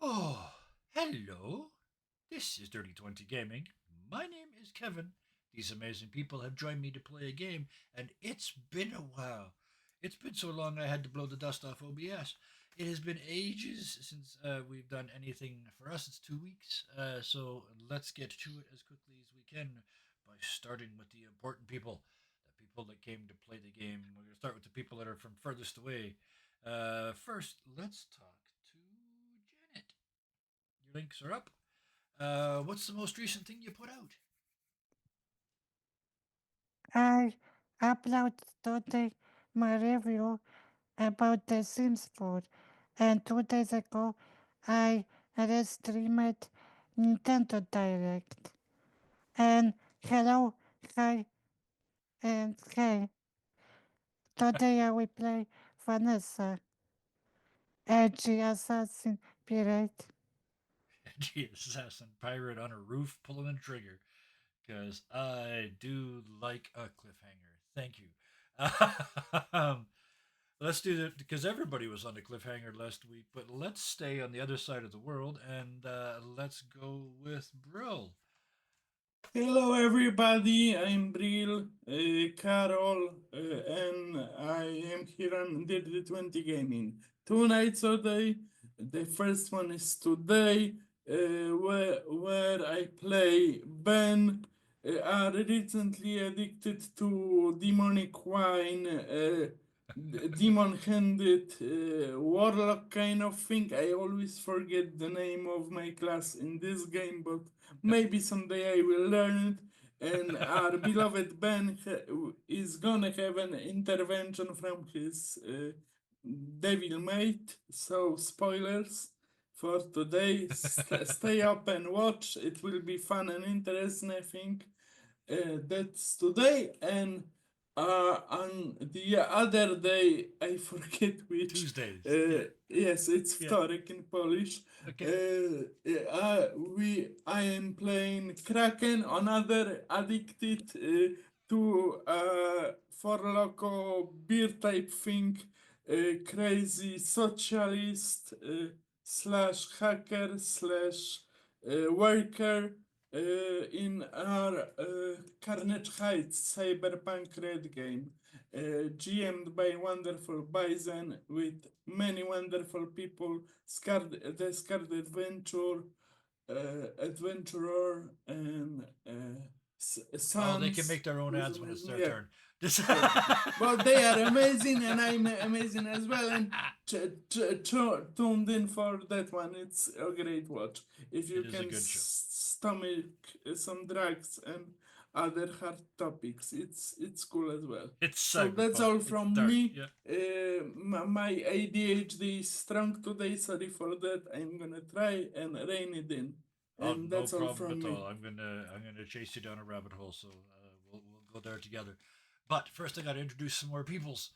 Oh, hello. This is Dirty 20 Gaming. My name is Kevin. These amazing people have joined me to play a game, and it's been a while. It's been so long I had to blow the dust off OBS. It has been ages since we've done anything. For us, it's 2 weeks. So let's get to it as quickly as we can by starting with the important people, the people that came to play the game. We're going to start with the people that are from furthest away. First, let's talk to Janet. Your links are up. What's the most recent thing you put out? I uploaded today my review about The Sims 4, and 2 days ago I restreamed Nintendo Direct. And hello, hi, and hey, today I will play Vanessa, edgy assassin pirate. Gee, assassin pirate on a roof pulling a trigger. Because I do like a cliffhanger. Thank you. um, let's do that because everybody was on a cliffhanger last week, but let's stay on the other side of the world and let's go with Brill. Hello, everybody. I'm Brill, Carol, and I am here on Dirty 20 Gaming. 2 nights a day. The first one is today, where I play Ben, are recently addicted to demonic wine, demon-handed warlock kind of thing. I always forget the name of my class in this game, but maybe someday I will learn it. And our beloved Ben is gonna have an intervention from his devil mate. So, spoilers for today. Stay up and watch. It will be fun and interesting, I think. That's today. And on the other day, I forget which. Tuesdays. Yeah. Yes, it's Yeah. wtorek in Polish. Okay. I am playing Kraken, another addicted to for loco beer type thing, crazy socialist slash hacker slash worker in our Carnage Heights cyberpunk red game, GM'd by wonderful Bison with many wonderful people, the Scarred Adventurer, and Oh, they can Sans, make their own who's ads when it's amazing. their Yeah, turn. This yeah. Well, they are amazing, and I'm amazing as well. And tuned in for that one. It's a great watch. If you It is a can good show. stomach some drugs and other hard topics, it's cool as well. It's So that's cyberpunk. all It's from dark. me. Yeah. My ADHD is strong today. Sorry for that. I'm gonna try and rein it in. Oh, And no that's all problem from at me. all. I'm gonna chase you down a rabbit hole, so we'll go there together. But first, I got to introduce some more peoples.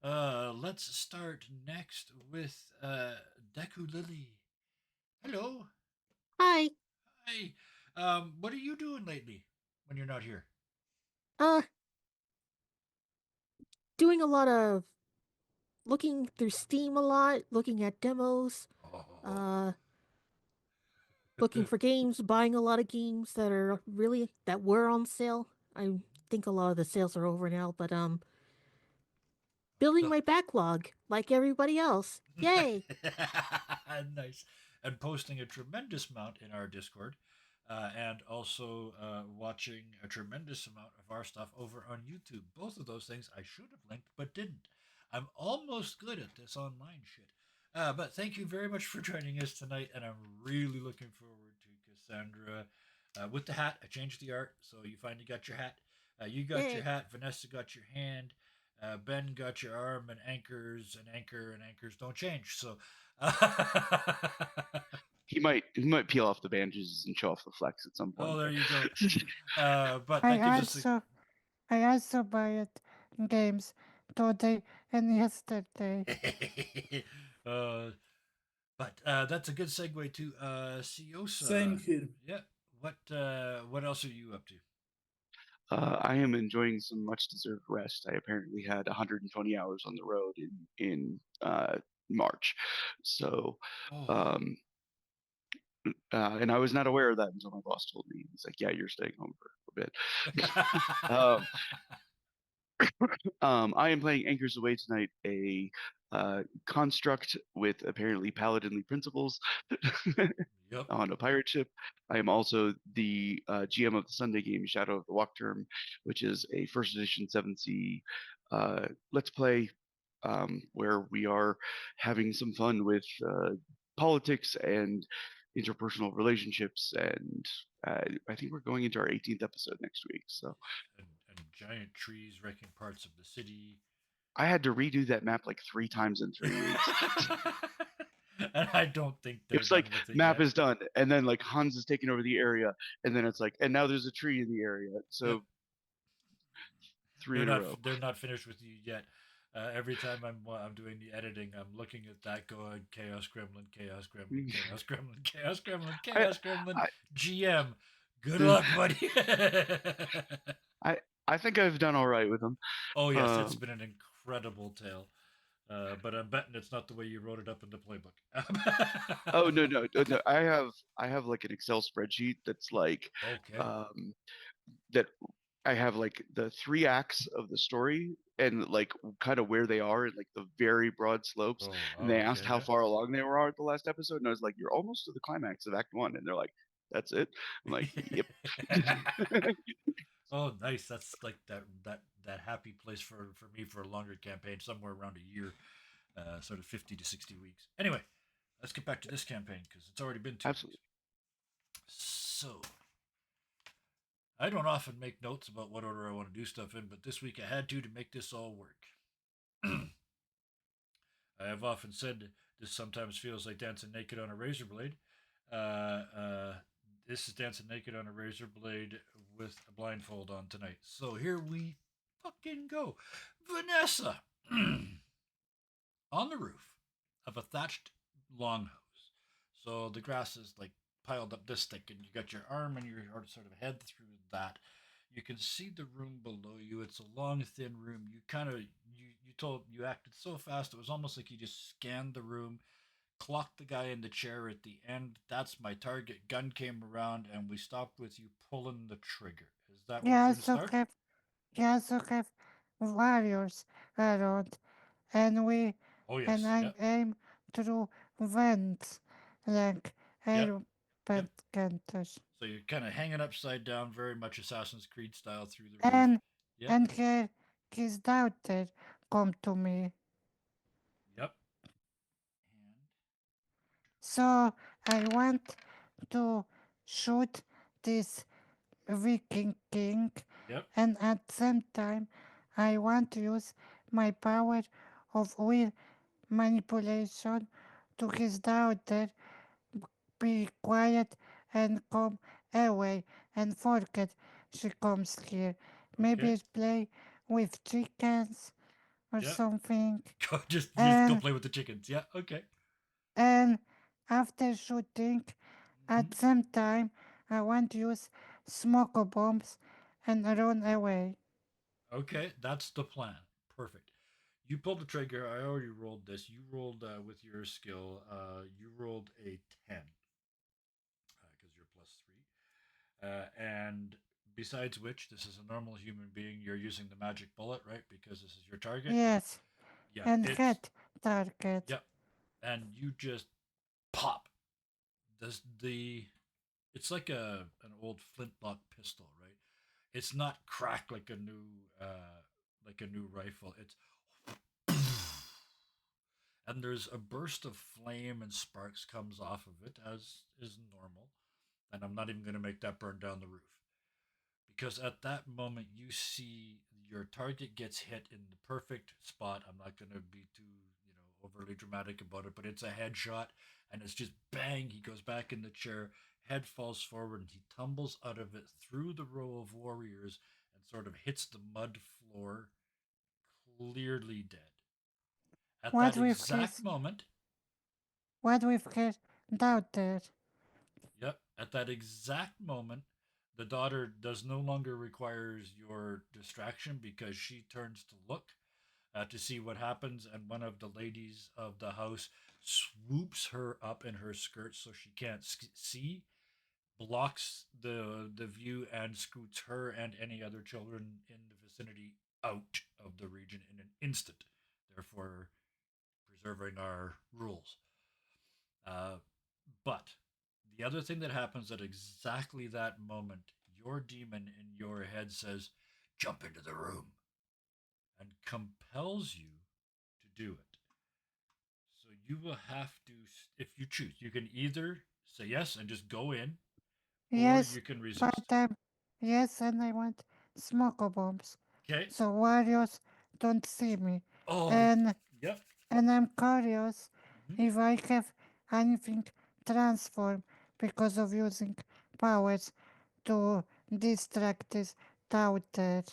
Let's start next with Deku Lily. Hello, Hi. hi. What are you doing lately when you're not here? Uh, doing a lot of looking through Steam a lot, looking at demos, Oh, uh, looking for games, buying a lot of games that were on sale. I think a lot of the sales are over now, but building the my backlog like everybody else. Yay! nice, and posting a tremendous amount in our Discord, and also watching a tremendous amount of our stuff over on YouTube. Both of those things I should have linked but didn't. I'm almost good at this online shit. But thank you very much for joining us tonight, and I'm really looking forward to Cassandra with the hat. I changed the art, so you finally got your hat. You got your Yay! hat. Vanessa got your hand. Ben got your arm, and anchors don't change. So, He might peel off the bandages and show off the flex at some oh, point. there you go. But But I that gives us also, I also buy games today and yesterday. the. But that's a good segue to Same Siosa. here. Yeah. What else are you up to? I am enjoying some much deserved rest. I apparently had 120 hours on the road in March, so Oh, um, And I was not aware of that until my boss told me. He's like, "Yeah, you're staying home for a bit." um, I am playing Anchors Away tonight, a construct with apparently paladinly principles Yep. on a pirate ship. I am also the GM of the Sunday game Shadow of the Walk Term, which is a first edition 7th Let's Play where we are having some fun with politics and interpersonal relationships. And I think we're going into our 18th episode next week. So And giant trees wrecking parts of the city. I had to redo that map like 3 times in 3 weeks. And I don't think It they're was done like with it map yet. is done, and then like Hans is taking over the area, and then it's like, and now there's a tree in the area. So Yep. 3 in a row. They're not finished with you yet. Every time I'm doing the editing, I'm looking at that going chaos gremlin, chaos gremlin, chaos gremlin, chaos gremlin, chaos gremlin. I- GM, good luck, buddy. I think I've done all right with them. Oh yes, it's Um, been an incredible tale. But I'm betting it's not the way you wrote it up in the playbook. Oh no. I have like an Excel spreadsheet that's like Okay. that I have like the 3 acts of the story and like kind of where they are and like the very broad slopes. And they asked Okay. how Yeah. far along they were at the last episode, and I was like, "You're almost to the climax of Act 1," and they're like, "That's it." I'm like, "Yep." Oh, nice. That's like that happy place for me for a longer campaign, somewhere around a year, sort of 50 to 60 weeks. Anyway, let's get back to this campaign because it's already been 2 weeks. Absolutely. So, I don't often make notes about what order I want to do stuff in, but this week I had to make this all work. I have often said this sometimes feels like dancing naked on a razor blade. This is dancing naked on a razor blade with a blindfold on tonight. So here we fucking go. Vanessa on the roof of a thatched longhouse. So the grass is like piled up this thick, and you got your arm and your sort of head through that. You can see the room below you. It's a long, thin room. You acted so fast. It was almost like you just scanned the room, clocked the guy in the chair at the end. That's my target. Gun came around, and we stopped with you pulling the trigger. Is that where You we're going to also start? have you also have warriors around, and Oh yes. I Yep. aim through vents like Yep. airport canters. So you're kind of hanging upside down, very much Assassin's Creed style through the roof. And Yep. here his daughter come to me. Yep. And So I want to shoot this Viking king, yep. and at the same time I want to use my power of will manipulation to his daughter be quiet and come away and forget she comes here. Maybe Okay. play with chickens or Yep. something. Just go And play with the chickens. Yeah. Okay. and after shooting, Mhm. at the same time, I want to use smoke bombs and run away. Okay. That's the plan. Perfect. You pulled the trigger. I already rolled this. You rolled with your skill. You rolled a 10 because you're plus 3. And besides which, this is a normal human being. You're using the magic bullet, right? Because this is your target. Yes, Yeah. and hit target. Yep. And you just pop. Does the It's like an old flintlock pistol, right? It's not cracked like a new rifle. It's and there's a burst of flame and sparks comes off of it as is normal. And I'm not even going to make that burn down the roof because at that moment you see your target gets hit in the perfect spot. I'm not going to be too overly dramatic about it, but it's a headshot, and it's just bang. He goes back in the chair, head falls forward, and he tumbles out of it through the row of warriors and sort of hits the mud floor, clearly dead. At What that with exact his moment, daughter? yep, at that exact moment, the daughter does no longer requires your distraction because she turns to look. to see what happens, and one of the ladies of the house swoops her up in her skirt so she can't see, blocks the view, and scoots her and any other children in the vicinity out of the region in an instant, therefore preserving our rules. But the other thing that happens at exactly that moment, your demon in your head says, "Jump into the room," and compels you to do it. So you will have to, if you choose, you can either say yes and just go in, or Yes, you can but resist. yes, and I want smoke bombs Okay? so warriors don't see me. Oh, And yep. and I'm curious Mhm. if I have anything transform because of using powers to distract this doubter.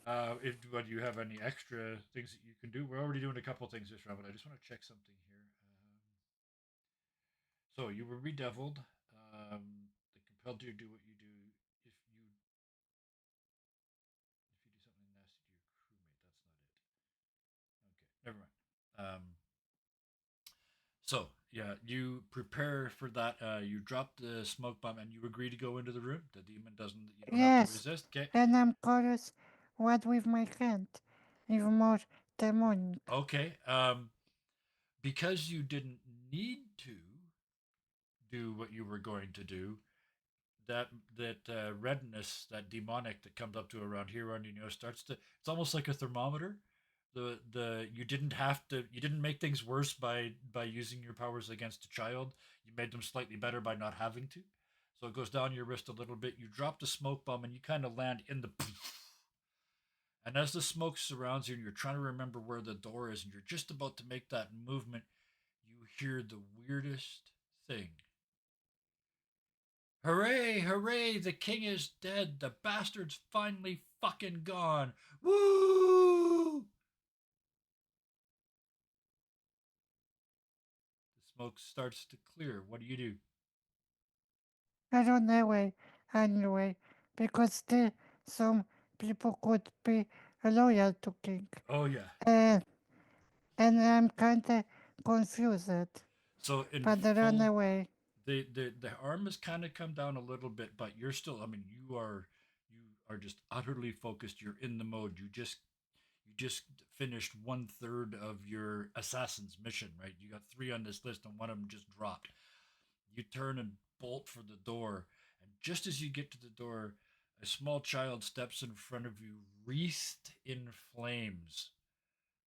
If but you have any extra things that you can do, we're already doing a couple things this round, but I just want to check something here. So you were redeviled. They compelled you to do what you do. If you do something nasty to your crewmate, that's not it. Okay, never mind. So yeah, you prepare for that. You drop the smoke bomb, and you agree to go into the room. The demon doesn't. You don't have to Yes, resist. Okay. and I'm curious what with my hand, even more demonic. Okay. Because you didn't need to do what you were going to do, that redness, that demonic that comes up to around here on your nose starts to. It's almost like a thermometer. The you didn't make things worse by using your powers against a child. You made them slightly better by not having to. So it goes down your wrist a little bit. You drop the smoke bomb and you kind of land in the. And as the smoke surrounds you and you're trying to remember where the door is and you're just about to make that movement, you hear the weirdest thing. Hooray, hooray, the king is dead. The bastard's finally fucking gone. Woo! The smoke starts to clear. What do you do? I don't know way anyway, because still some people could be loyal to king. Oh, yeah. And and I'm kinda confused. So in But they run full, away. the arm has kind of come down a little bit, but you're still. I mean, you are just utterly focused. You're in the mode. You just finished 1/3 of your assassin's mission, right? You got 3 on this list, and one of them just dropped. You turn and bolt for the door, and just as you get to the door, a small child steps in front of you, wreathed in flames,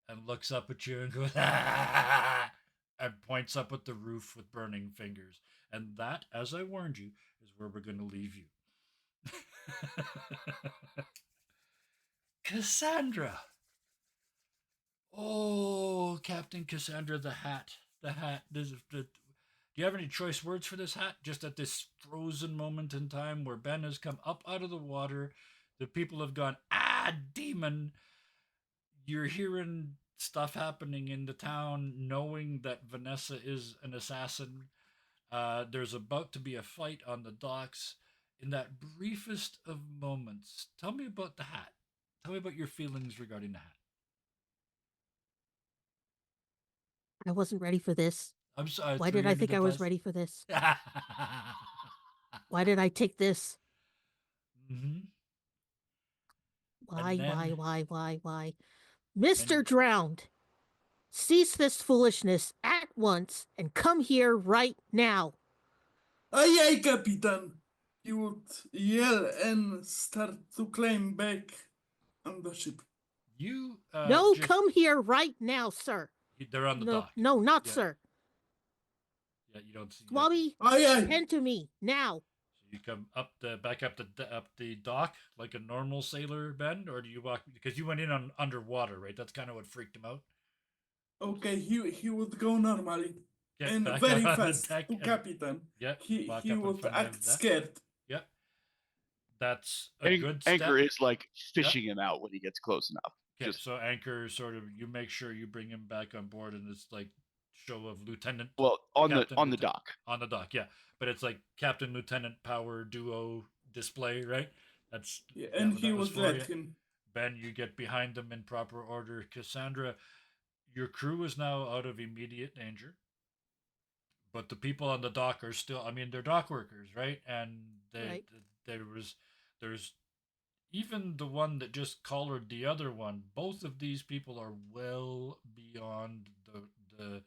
and looks up at you and goes, "Ah!" and points up at the roof with burning fingers. And that, as I warned you, is where we're going to leave you. Cassandra. Oh, Captain Cassandra, the hat. The hat. Do you have any choice words for this hat? Just at this frozen moment in time where Ben has come up out of the water, the people have gone, "Ah, demon." You're hearing stuff happening in the town, knowing that Vanessa is an assassin. There's about to be a fight on the docks. In that briefest of moments, tell me about the hat. Tell me about your feelings regarding the hat. I wasn't ready for this. I'm sorry. Why Threw did you I under think the I was bus. ready for this? Why did I take this? Mm-hmm. Why, And then, why? then Mr. Drowned, cease this foolishness at once and come here right now. Aye, aye, Capitan. He would yell and start to climb back on the ship. you No, just come here right now, sir. they're on the No, dock. no, not Yeah, sir. yeah. You don't see. Yeah. Swabby, Aye, aye. tend to me now. So you come back up the dock like a normal sailor, Ben, or do you walk because you went in on underwater, right? That's kind of what freaked him out. Okay, he would go normally Get and back very up on the fast deck to and Capitan. yeah, walk He up in would front act of that. scared. Yep, that's a good Anchor step. is like fishing him out when he gets close enough. Okay, Just so Anchor sort of you make sure you bring him back on board in this like show of lieutenant well on captain the lieutenant, dock. on the dock, yeah. But it's like captain lieutenant power duo display, right? That's Yeah, that, and he that was would for let you. him. Ben, you get behind them in proper order. Cassandra, your crew is now out of immediate danger, but the people on the dock are still. I mean, they're dock workers, right? And Right. there's even the one that just collared the other one. Both of these people are well beyond the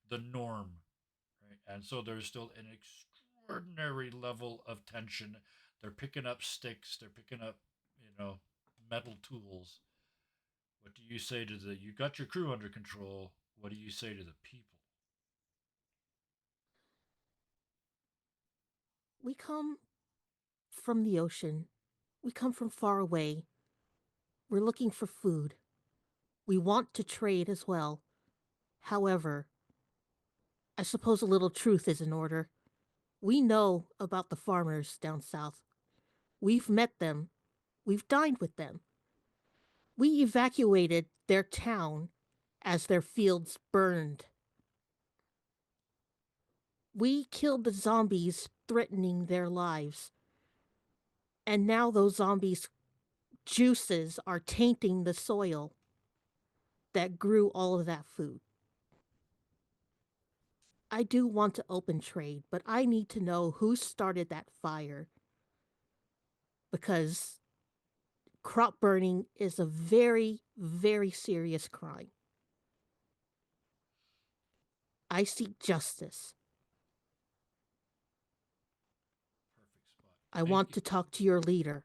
the norm, right? And so there's still an extraordinary level of tension. They're picking up sticks. They're picking up, metal tools. What do you say to the? You got your crew under control. What do you say to the people? We come from the ocean. We come from far away. We're looking for food. We want to trade as well. However, I suppose a little truth is in order. We know about the farmers down south. We've met them. We've dined with them. We evacuated their town as their fields burned. We killed the zombies threatening their lives. And now those zombies' juices are tainting the soil that grew all of that food. I do want to open trade, but I need to know who started that fire because crop burning is a very, very serious crime. I seek justice. Perfect spot. I Thank want you. to talk to your leader.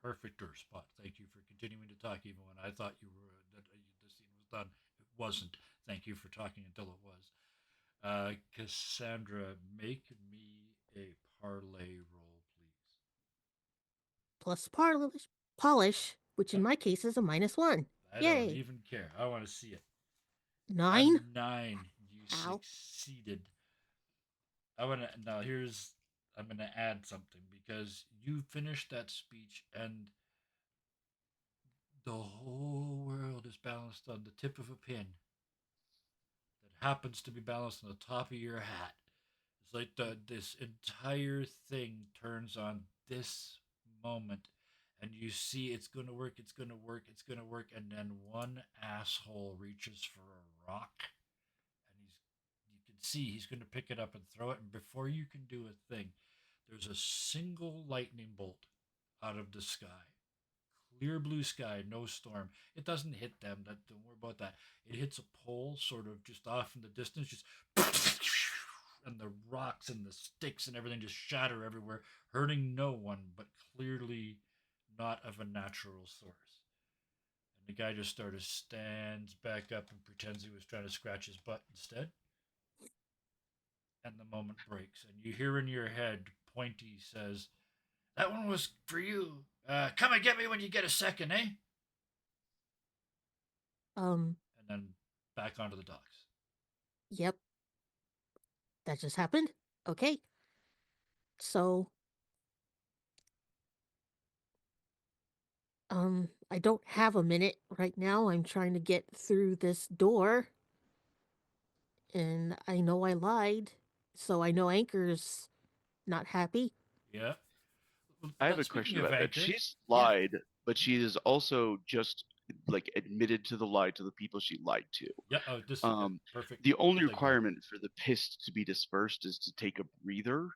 Perfect spot. Thank you for continuing to talk, even when I thought you were that the scene was done. It wasn't. Thank you for talking until it was. Cassandra, make me a parlay roll, please. Plus polish, which Uh, in my case is a -1. I don't Yay. even care. I want to see it. 9? A 9. You Ow. succeeded. I want to now. Here's I'm going to add something because you finished that speech and the whole world is balanced on the tip of a pin that happens to be balanced on the top of your hat. It's like this entire thing turns on this moment, and you see it's going to work, it's going to work, it's going to work, and then one asshole reaches for a rock, and you can see he's going to pick it up and throw it, and before you can do a thing, there's a single lightning bolt out of the sky. Clear blue sky, no storm. It doesn't hit them. Don't worry about that. It hits a pole, sort of just off in the distance, just and the rocks and the sticks and everything just shatter everywhere, hurting no one, but clearly not of a natural source. And the guy just sort of stands back up and pretends he was trying to scratch his butt instead. And the moment breaks, and you hear in your head, Pointy says, "That one was for you. Come and get me when you get a second, eh?" Um, And then back onto the docks. yep. That just happened. Okay. So, I don't have a minute right now. I'm trying to get through this door. And I know I lied. So I know Anchor's not happy. Yeah. Well, I have a speaking question of about that. Anchor, She's yeah, lied, but she is also just like admitted to the lie to the people she lied to. yeah. Oh, this perfect. The only segue. requirement for the piss to be dispersed is to take a breather.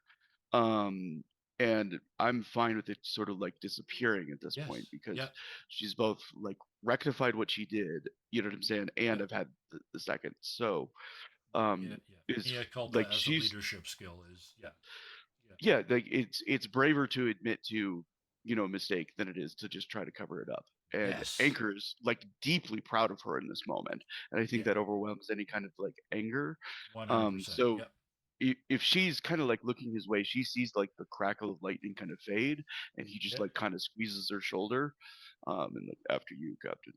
Um, and I'm fine with it sort of like disappearing at this point Yes. because Yeah. she's both like rectified what she did, you know what I'm saying, and Yeah. I've had the second. So, Yeah. is Mia culpa like as a she's leadership skill is yeah, like it's braver to admit to, a mistake than it is to just try to cover it up. And Yes. Anchor is like deeply proud of her in this moment, and I think Yeah. that overwhelms any kind of like anger. 100%. So Yep. if she's kind of like looking his way, she sees like the crackle of lightning kind of fade, and he just Yeah. like kind of squeezes her shoulder, and like after you, Captain.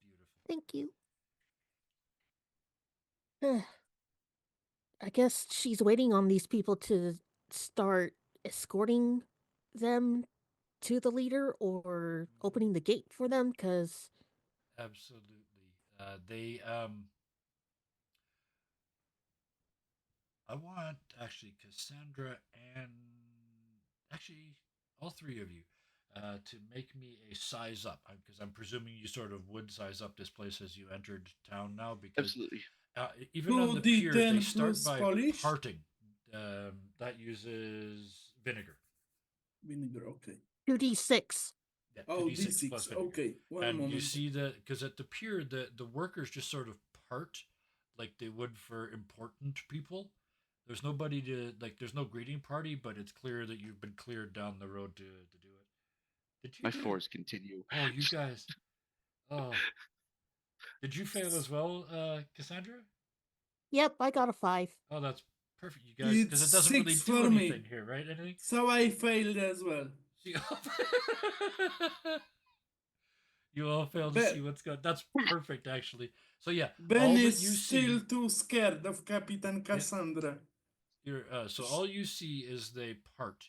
Beautiful. Thank you. I guess she's waiting on these people to start escorting them to the leader or opening the gate for them because Absolutely. They I want actually Cassandra and actually all three of you, to make me a size up, because I'm presuming you sort of would size up this place as you entered town now, because Absolutely. even on the pier they 2d10 start plus by polish. parting. That uses vinegar. Vinegar, okay. 2d6. Yeah, Oh, 2d6 d6. plus vinegar. Okay, one And you moment. see that because at the pier, the workers just sort of part like they would for important people. There's nobody to like. There's no greeting party, but it's clear that you've been cleared down the road to do it. Did you My do? fours continue. Oh, you guys. Oh, did you fail as well, Cassandra? Yep, I got a 5. Oh, that's perfect, you guys, because It's it doesn't really 6 do for me. anything here, right? Anything? So I failed as well. See, you all fail to Be- see what's going. That's perfect, actually. So yeah, Ben all that is you still see. too scared of Capitan Cassandra. So all you see is they part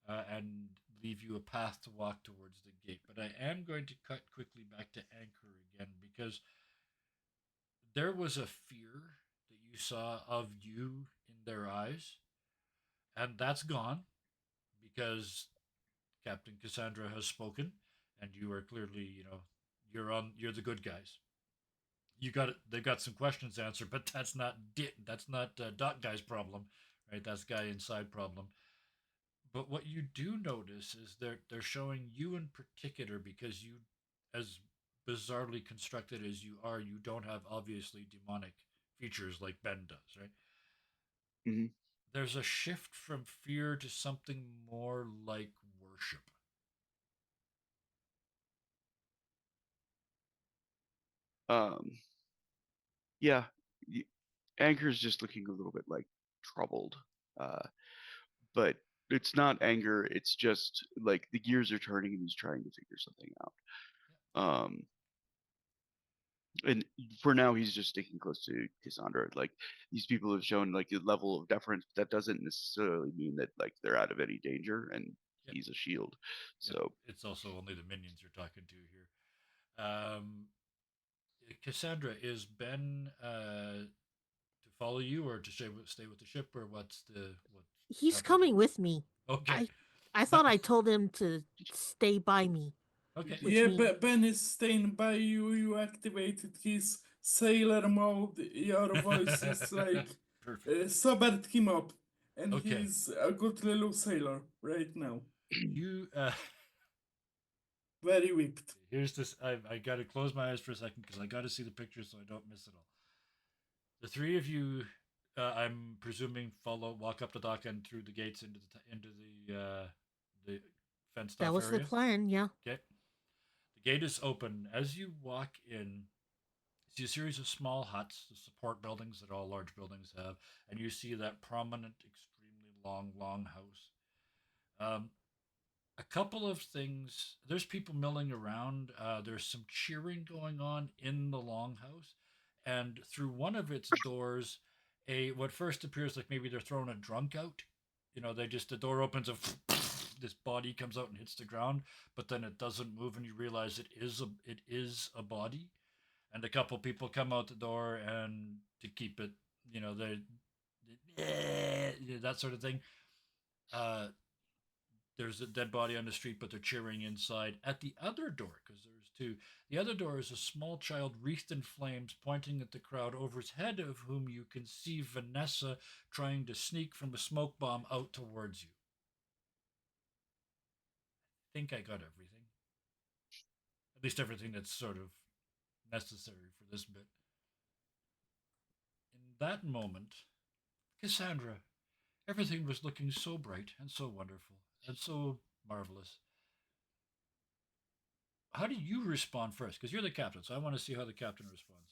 and leave you a path to walk towards the gate. But I am going to cut quickly back to Anchor again because there was a fear that you saw of you in their eyes, and that's gone because Captain Cassandra has spoken, and you are clearly, you're the good guys. You got it. They've got some questions answered, but that's not Dot Guy's problem, right? That's Guy Inside problem. But what you do notice is they're showing you in particular because you, as bizarrely constructed as you are, you don't have obviously demonic features like Ben does, right? Hmm. There's a shift from fear to something more like worship. Um, yeah, Anchor's just looking a little bit like troubled, uh, but it's not anger. It's just like the gears are turning and he's trying to figure something out. Um, and for now, he's just sticking close to Cassandra. Like these people have shown like a level of deference, but that doesn't necessarily mean that like they're out of any danger, and Yep. he's a shield. Yep. So It's also only the minions you're talking to here. Cassandra, is Ben to follow you or to stay with the ship, or what's He's happening? coming with me. Okay. I thought I told him to stay by me. Okay. Which Yeah, means- Ben is staying by you. You activated his sailor mode. Your voice is like Perfect. sobered him up, and Okay. he's a good little sailor right now. You Very whipped. here's this. I got to close my eyes for a second because I got to see the picture so I don't miss it all. The three of you, I'm presuming, walk up the dock and through the gates into the fenced That off was area. the plan, yeah. Okay. The gate is open. As you walk in, you see a series of small huts, the support buildings that all large buildings have, and you see that prominent, extremely long house. A couple of things. There's people milling around. There's some cheering going on in the longhouse, and through one of its doors, what first appears like maybe they're throwing a drunk out. The door opens and this body comes out and hits the ground, but then it doesn't move, and you realize it is a body, and a couple people come out the door and to keep it, that sort of thing. There's a dead body on the street, but they're cheering inside. At the other door, because there's two, the other door is a small child wreathed in flames pointing at the crowd, over his head of whom you can see Vanessa trying to sneak from a smoke bomb out towards you. I think I got everything. At least everything that's sort of necessary for this bit. In that moment, Cassandra, everything was looking so bright and so wonderful and so marvelous. How do you respond first? Because you're the captain, so I want to see how the captain responds.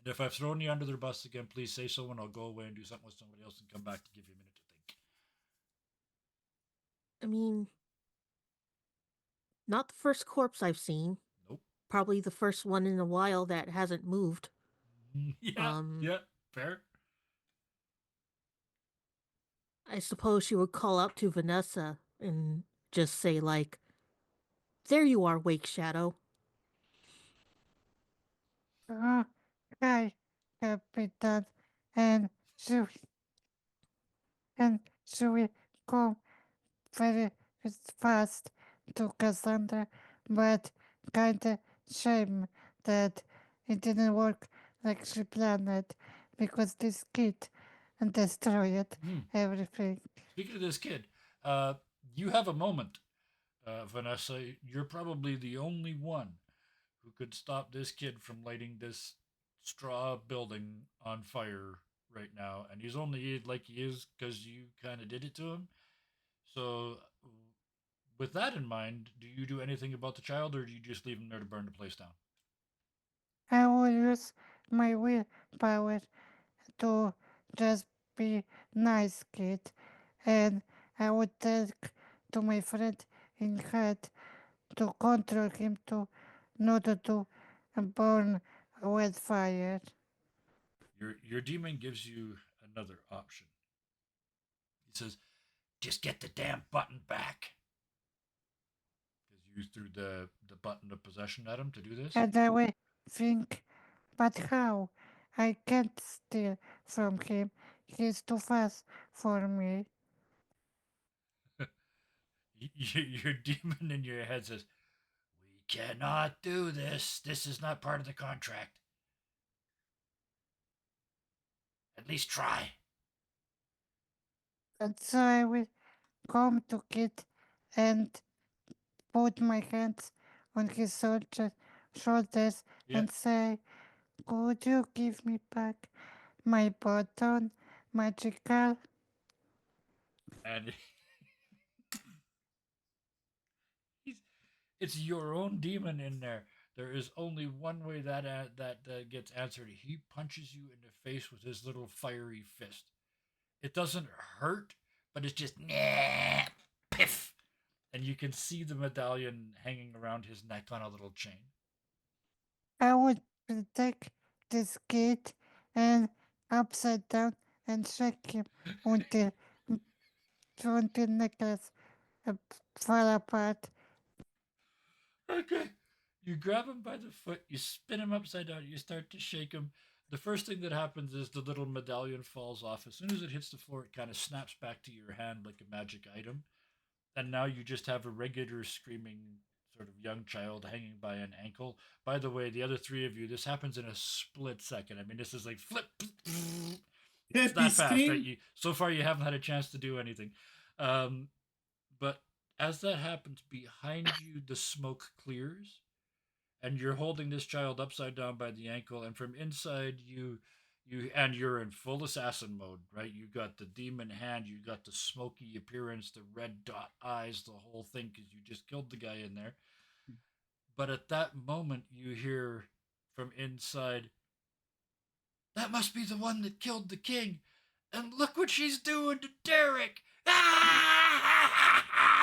And if I've thrown you under the bus again, please say so, and I'll go away and do something with somebody else and come back to give you a minute to think. I mean, not the first corpse I've seen. Nope. Probably the first one in a while that hasn't moved. Yeah. Yeah. Fair. I suppose she would call out to Vanessa and just say, like, there you are, Wake Shadow. Hi, Capitan, and so and so we come very fast to Cassandra, but kinda shame that it didn't work like she planned it because this kid destroyed Hmm. everything. Speaking of this kid, uh, you have a moment, Vanessa. You're probably the only one who could stop this kid from lighting this straw building on fire right now, and he's only like he is because you kind of did it to him. So, with that in mind, do you do anything about the child, or do you just leave him there to burn the place down? I will use my willpower to just be nice kid, and I would tell to my friend in head to control him to not to burn with fire. Your demon gives you another option. He says, "Just get the damn button back." Because you threw the button of possession at him to do this. And I will think, but how? I can't steal from him. He's too fast for me. Your demon in your head says, "We cannot do this. This is not part of the contract. At least try." And so I will come to Kit and put my hands on his shoulders Yeah. and say, could you give me back my button, magical? And he's, it's your own demon in there. There is only one way that gets answered. He punches you in the face with his little fiery fist. It doesn't hurt, but it's just nah, piff, and you can see the medallion hanging around his neck on a little chain. I would take this kid and upside down and shake him until until necklace uh, fall apart. Okay. You grab him by the foot, you spin him upside down, you start to shake him. The first thing that happens is the little medallion falls off. As soon as it hits the floor, it kind of snaps back to your hand like a magic item. And now you just have a regular screaming sort of young child hanging by an ankle. By the way, the other three of you, this happens in a split second. I mean, this is like flip. It's Happy that fast, right? scream. So far, you haven't had a chance to do anything. But as that happens, behind you, the smoke clears, and you're holding this child upside down by the ankle, and from inside you're in full assassin mode, right? You got the demon hand, you got the smoky appearance, the red dot eyes, the whole thing, because you just killed the guy in there. But at that moment, you hear from inside, "That must be the one that killed the king, and look what she's doing to Derek."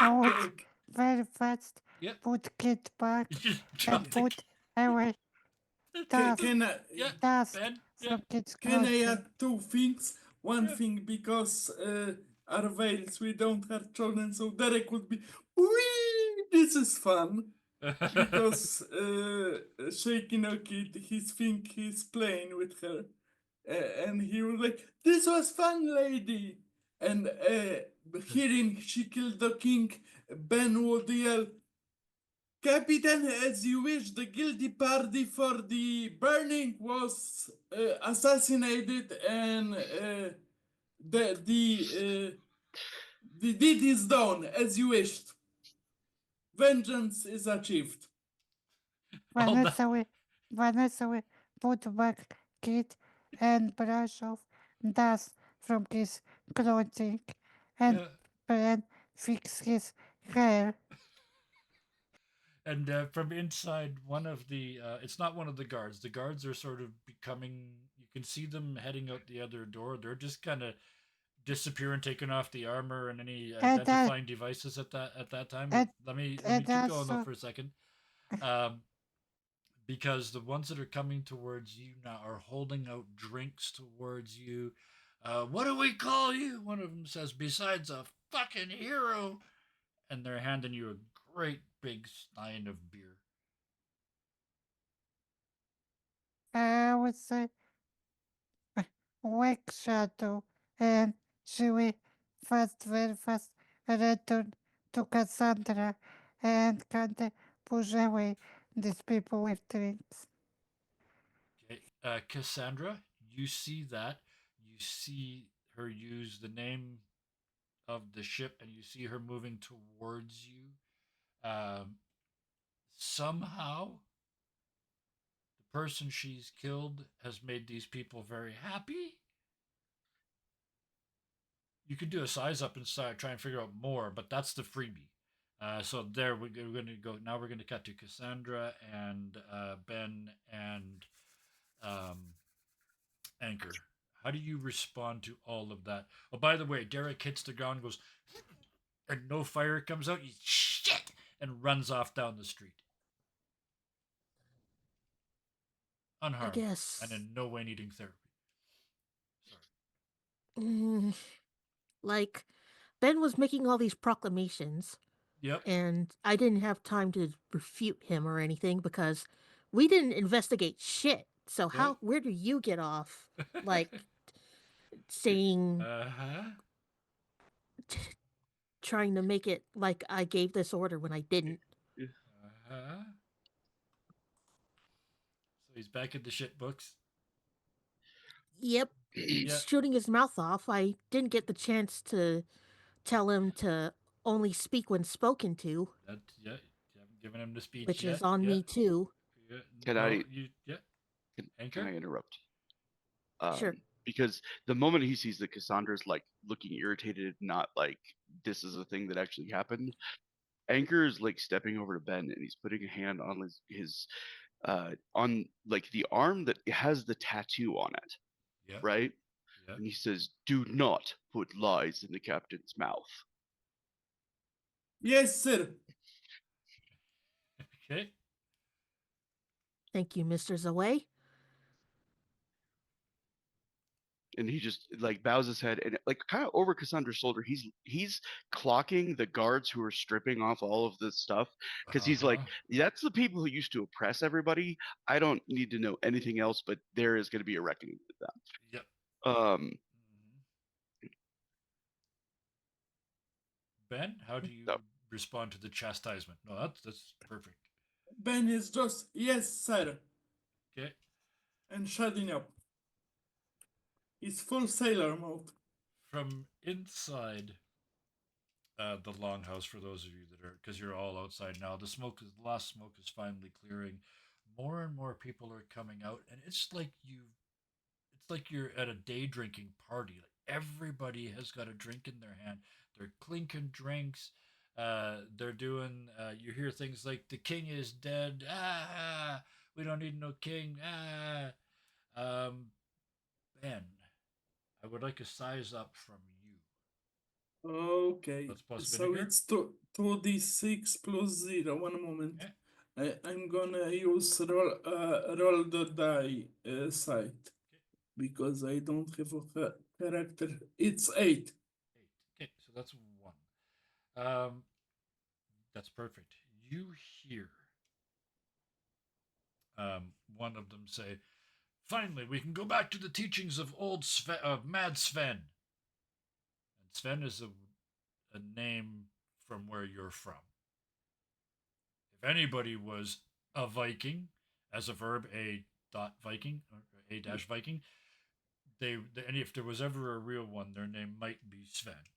I would Ca- very fast Yep. put kid back You just and drop the put away ca- dust, Can I yeah, dust Ben. Yeah. from kid's can I clothing. add two things? One Yeah. thing because our veils we don't have children, so Derek would be, wee, this is fun. Because shaking a kid, he think he's playing with her, and he was like, "This was fun, lady." And hearing she killed the king, Ben would yell, "Captain, as you wish, the guilty party for the burning was assassinated, and the deed is done as you wished. Vengeance is achieved." All that. Vanessa will put back kid and brush off dust from his clothing and Yeah. then fix his hair. And from inside, one of the it's not one of the guards. The guards are sort of becoming. You can see them heading out the other door. They're just kind of disappearing, taking off the armor and any And, uh, identifying devices at that time. and, Let me and keep going though also, for a second, um, because the ones that are coming towards you now are holding out drinks towards you. What do we call you? One of them says, "Besides a fucking hero," and they're handing you a great big stein of beer. I would say, wake shadow, and she will very fast return to Cassandra and can't push away these people with drinks. Okay, Cassandra, you see that. You see her use the name of the ship, and you see her moving towards you. Somehow, the person she's killed has made these people very happy. You could do a size up and try and figure out more, but that's the freebie. So there we're going to go. Now we're going to cut to Cassandra and Ben and um, Anchor. How do you respond to all of that? Oh, by the way, Derek hits the ground, goes, and no fire comes out. He shit and runs off down the street, I unharmed, guess. and in no way needing therapy. Sorry. Mm, like, Ben was making all these proclamations, Yep. and I didn't have time to refute him or anything because we didn't investigate shit. So Nope. where do you get off? Like, saying, Uh-huh. trying to make it like I gave this order when I didn't. Uh-huh. So he's back in the shit books. Yep. Yeah. Shooting his mouth off. I didn't get the chance to tell him to only speak when spoken to, That yeah. You haven't given him the speech which yet. is on me too. Yeah. Can No, I- yeah. Can Anchor? I interrupt? Sure. Because the moment he sees that Cassandra's like looking irritated, not like this is a thing that actually happened, Anchor is like stepping over to Ben and he's putting a hand on his on like the arm that has the tattoo on it, Yeah. right? Yeah. And he says, "Do not put lies in the captain's mouth." Yes, sir. Okay. Thank you, Mr. Zaway. And he just like bows his head and like kind of over Cassandra's shoulder. He's clocking the guards who are stripping off all of this stuff because he's like, that's the people who used to oppress everybody. I don't need to know anything else, but there is going to be a reckoning with them. Yep. Um, Ben, how do you No. respond to the chastisement? No, that's perfect. Ben is just, yes, sir, Okay. and shutting up. He's full sailor mode. From inside the longhouse, for those of you that are, because you're all outside now, the last smoke is finally clearing. More and more people are coming out, and it's like you're at a day drinking party. Like everybody has got a drink in their hand. They're clinking drinks. They're doing. You hear things like "the king is dead." Ah, we don't need no king. Ah, Ben, I would like a size up from you. Okay, Let's plus so vinegar. it's 2d6 plus 0. One moment. Okay. I'm gonna use roll the die site because I don't have a character. It's 8. 8. Okay, so that's 1. That's perfect. You hear one of them say, "Finally, we can go back to the teachings of Mad Sven." And Sven is a name from where you're from. If anybody was a Viking, as a verb, a dot Viking or a dash Viking, and if there was ever a real one, their name might be Sven.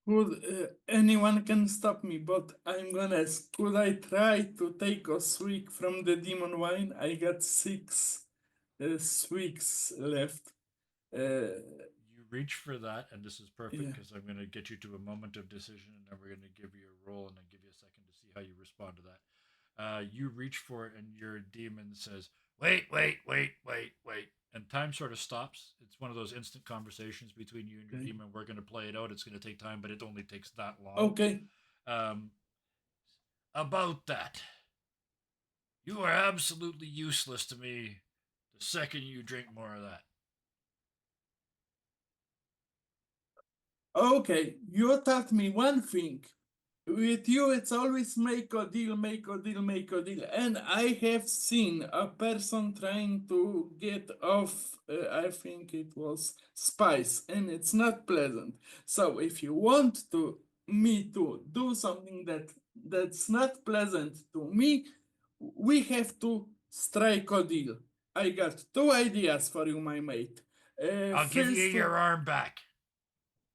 Could anyone can stop me, but I'm gonna ask, could I try to take a swig from the demon wine? I got 6 swigs left. You reach for that, and this is perfect Yeah. because I'm going to get you to a moment of decision, and then we're going to give you a roll, and then give you a second to see how you respond to that. You reach for it, and your demon says, "Wait, wait, wait, wait, wait," and time sort of stops. It's one of those instant conversations between you and your Okay. demon. We're going to play it out. It's going to take time, but it only takes that long. Okay. About that, you are absolutely useless to me the second you drink more of that. Okay, you taught me one thing. With you, it's always make a deal, make a deal, make a deal. And I have seen a person trying to get off, I think it was spice, and it's not pleasant. So if you want to me to do something that's not pleasant to me, we have to strike a deal. I got two ideas for you, my mate. I'll give you First, your arm back.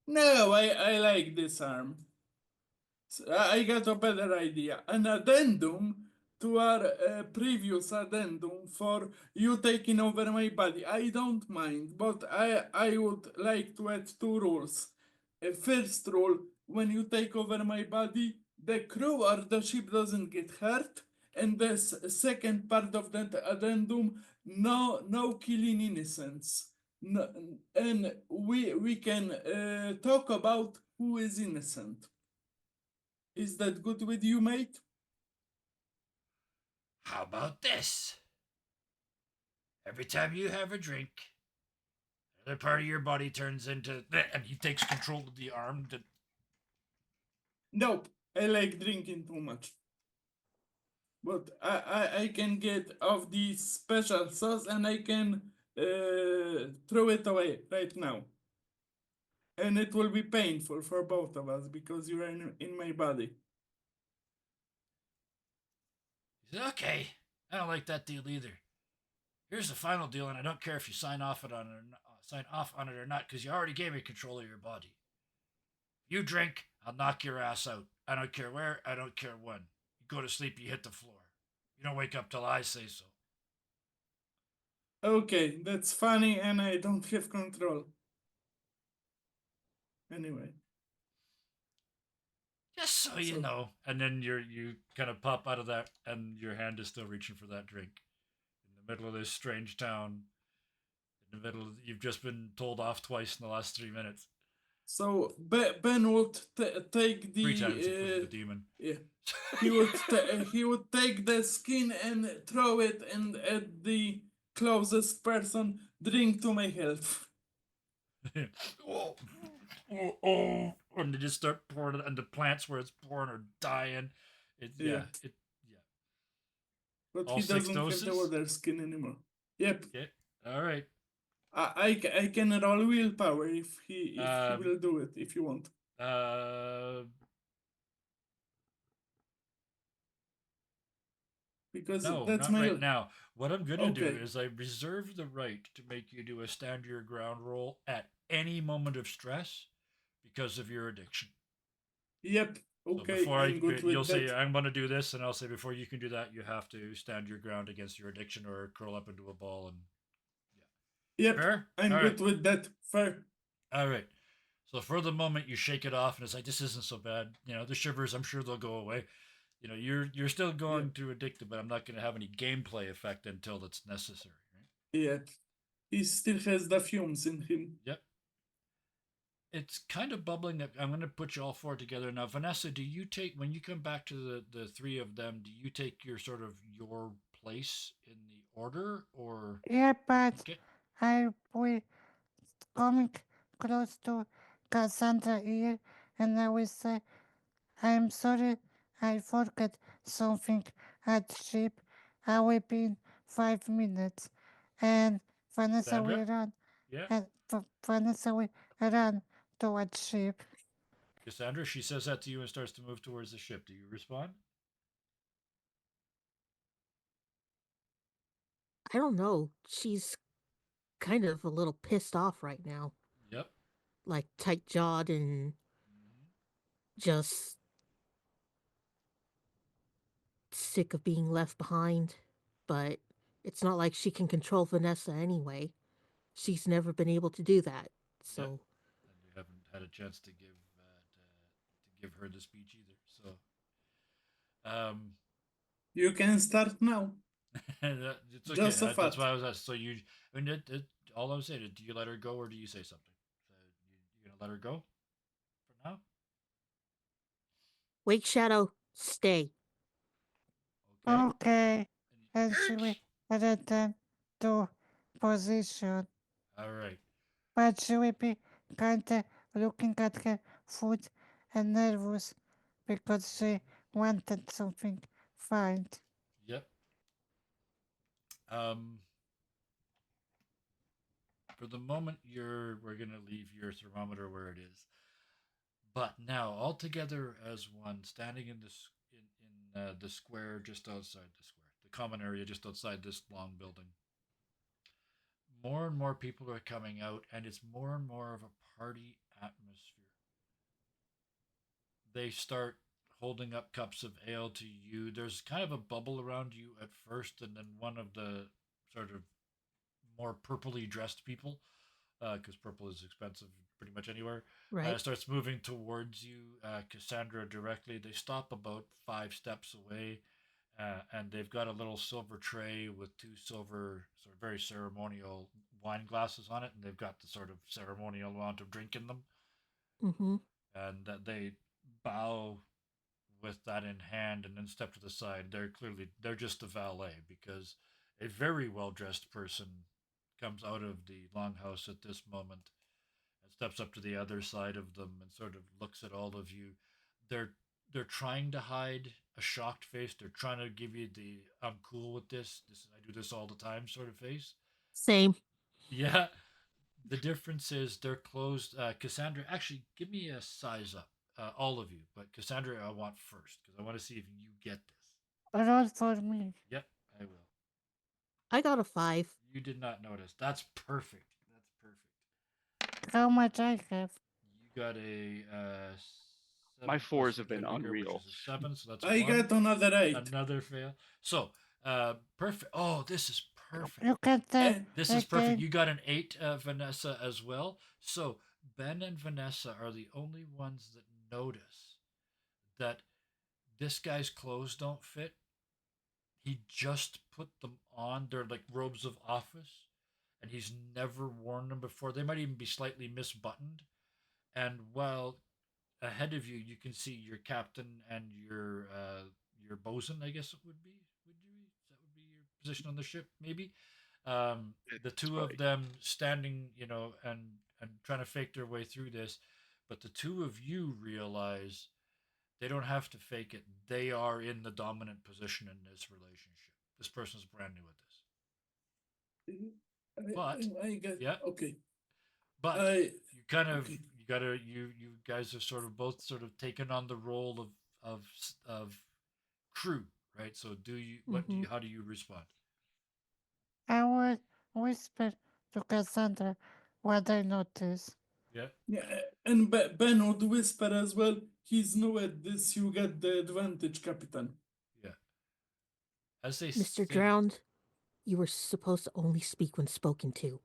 no, I like this arm. I got a better idea. An addendum to our previous addendum for you taking over my body. I don't mind, but I would like to add two rules. First rule, when you take over my body, the crew or the ship doesn't get hurt. And the second part of that addendum, no killing innocents. No, and we can talk about who is innocent. Is that good with you, mate? How about this? Every time you have a drink, another part of your body turns into. And he takes control of the arm. Nope. I like drinking too much. But I can get of the special sauce and I can throw it away right now. And it will be painful for both of us because you're in my body. He said, okay, I don't like that deal either. Here's the final deal, and I don't care if you sign off on it or not, because you already gave me control of your body. You drink, I'll knock your ass out. I don't care where, I don't care when. You go to sleep, you hit the floor. You don't wake up till I say so. Okay, that's funny and I don't have control. Anyway. Just so you know. And then you kind of pop out of that, and your hand is still reaching for that drink. In the middle of this strange town, in the middle of, you've just been told off twice in the last 3 minutes. So Ben would take the 3 times because of the demon. yeah. He would take the skin and throw it and at the closest person, drink to my health. Oh, oh, and they just start pouring it, and the plants where it's pouring are dying. Yeah. But All he 6 doesn't have doses? the other skin anymore. Yep. Okay, all right. I can roll willpower if he will do it if you want. Because No, that's not my right now. What I'm gonna do Okay. is I reserve the right to make you do a stand your ground roll at any moment of stress because of your addiction. Yep. So Okay, before I'm good you'll with say that. I'm gonna do this, and I'll say before you can do that, you have to stand your ground against your addiction or curl up into a ball and Yep. fair. I'm All good right. with that. Fair. All right. So for the moment, you shake it off, and it's like this isn't so bad. You know, the shivers, I'm sure they'll go away. You know, you're still going to addicted, but I'm not going to have any gameplay effect until it's necessary, right? Yep. He still has the fumes in him. Yep. It's kind of bubbling up. I'm going to put you all 4 together now. Vanessa, do you take when you come back to the 3 of them? Do you take your sort of your place in the order, or Yeah, but okay? I will coming close to Cassandra here, and I will say, I'm sorry, I forgot something at ship. I will be in 5 minutes, and Vanessa Sandra? will run, Yeah, and Vanessa will run towards ship. Cassandra. She says that to you and starts to move towards the ship. Do you respond? I don't know. She's kind of a little pissed off right now, Yep. like tight jawed and Mhm. just sick of being left behind. But it's not like she can control Vanessa anyway. She's never been able to do that. Yep. So And you haven't had a chance to give her the speech either. So, You can start now. it's okay. Just a That's fact. why I was asked. So you, I mean, all I'm saying is, do you let her go or do you say something? You gonna let her go for now? Wake Shadow, stay. Okay. Okay, And and she will return to position, all right. but she will be kinda looking at her foot and nervous because she wanted something fine. Yep. Um. For the moment, we're gonna leave your thermometer where it is. But now, all together as one, standing in this in the square just outside the square, the common area just outside this long building, more and more people are coming out, and it's more and more of a party atmosphere. They start holding up cups of ale to you. There's kind of a bubble around you at first, and then one of the sort of more purpley dressed people, because purple is expensive pretty much anywhere, Right. starts moving towards you, Cassandra, directly. They stop about 5 steps away, and they've got a little silver tray with two silver, sort of very ceremonial wine glasses on it, and they've got the sort of ceremonial amount of drink in them, Mm-hmm. and that they bow with that in hand and then step to the side. They're just the valet, because a very well dressed person comes out of the longhouse at this moment and steps up to the other side of them and sort of looks at all of you. They're they're trying to hide a shocked face. They're trying to give you the "I'm cool with this. This I do this all the time" sort of face. Same. Yeah. The difference is they're closed. Cassandra, actually, give me a size up, all of you. But Cassandra, I want first because I want to see if you get this. Roll for me. Yep, I will. I got a 5. You did not notice. That's perfect. That's perfect. How much I have? You got a My 7 fours plus have your been vigor, which unreal. is a 7, so that's I one. got another 8. Another fail. So, perfect. Oh, this is perfect. You can tell Eh, This is perfect. again. You got an 8, Vanessa, as well. So Ben and Vanessa are the only ones that notice that this guy's clothes don't fit. He just put them on. They're like robes of office, and he's never worn them before. They might even be slightly misbuttoned. And while ahead of you, you can see your captain and your bosun, I guess it would be. Would you? That would be your position on the ship, maybe. The It's two of funny. them standing, and trying to fake their way through this, but the two of you realize they don't have to fake it. They are in the dominant position in this relationship. This person's brand new at this, but I got yeah, okay. but I you kind of okay. you guys are sort of both sort of taken on the role of crew, right? So Mm-hmm. how do you respond? I will whisper to Cassandra what I notice. Yeah, Yeah, and Ben would whisper as well. He's new at this. You get the advantage, Captain. yeah. As they Mr. say it, Drowned, you were supposed to only speak when spoken to.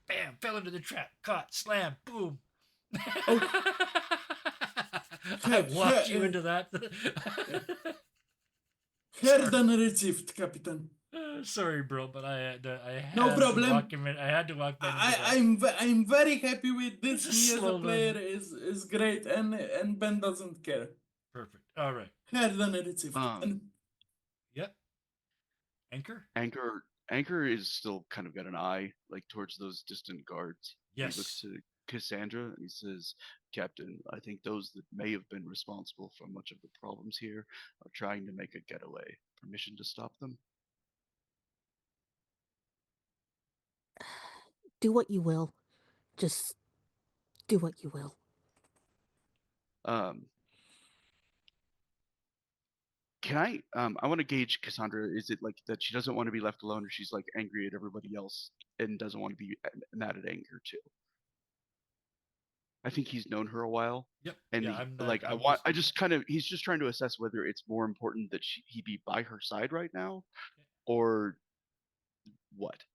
bam, fell into the trap, caught, slam, boom. Oh, I he- walked you he- into that. Heard and received, Captain. Sorry, bro, but I had No to problem. walk him in. I had to walk Ben into that. I'm very happy with this. It's a Me as slow a player learn. is great, and Ben doesn't care. Perfect. All right. Heard and received. And Yep. Anchor. Anchor is still kind of got an eye like towards those distant guards. He looks Yes. to Cassandra and he says, "Captain, I think those that may have been responsible for much of the problems here are trying to make a getaway. Permission to stop them?" Do what you will. Just do what you will. Um, can I want to gauge Cassandra. Is it like that she doesn't want to be left alone, or she's like angry at everybody else and doesn't want to be mad at Anger too? I think he's known her a while, Yep. and Yeah. I just kind of he's just trying to assess whether it's more important that he be by her side right now, or what.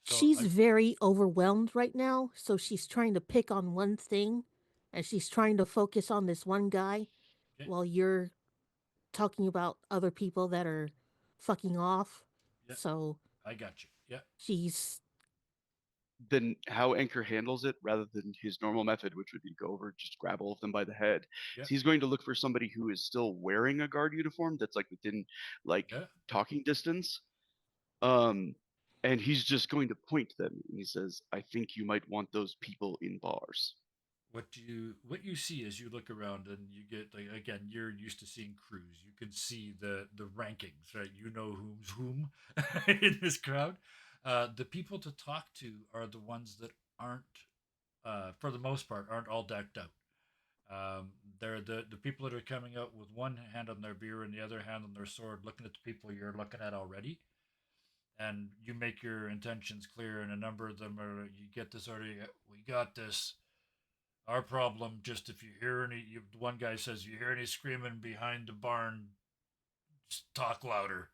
So She's very overwhelmed right now, so she's trying to pick on one thing and she's trying to focus on this one guy Okay. while you're talking about other people that are fucking off. Yep. So I got you. Yep. she's Then how Anchor handles it, rather than his normal method, which would be go over, just grab all of them by the head, Yep. he's going to look for somebody who is still wearing a guard uniform that's like within like Yeah. talking distance. And he's just going to point to them and he says, "I think you might want those people in bars." What you see as you look around and you get, like, again, you're used to seeing crews. You can see the rankings, right? You know who's whom in this crowd. The people to talk to are the ones that aren't, for the most part, aren't all decked out. they're the people that are coming out with one hand on their beer and the other hand on their sword, looking at the people you're looking at already, and you make your intentions clear. And a number of them are you get this already. We got this. Our problem. Just if you hear any, one guy says you hear any screaming behind the barn, just talk louder,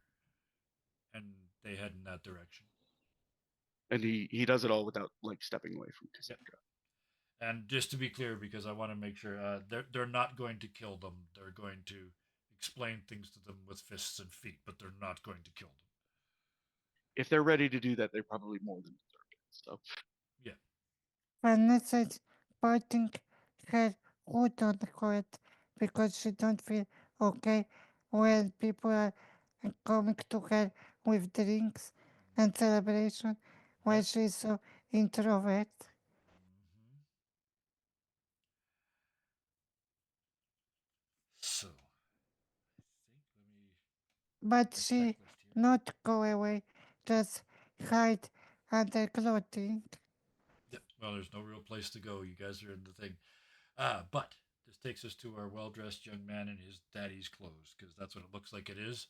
and they head in that direction. And he does it all without like stepping away from Cassandra. And just to be clear, because I want to make sure, they're not going to kill them. They're going to explain things to them with fists and feet, but they're not going to kill them. If they're ready to do that, they probably more than deserve it. So Yeah. Vanessa is putting her hood on her head because she don't feel okay when people are coming to her with drinks and celebration while Yep. she's so introvert. Mm-hmm. So, I think let me But my she checklist here. not go away, just hide under clothing. Yep. Well, there's no real place to go. You guys are in the thing. But this takes us to our well-dressed young man in his daddy's clothes, because that's what it looks like it is.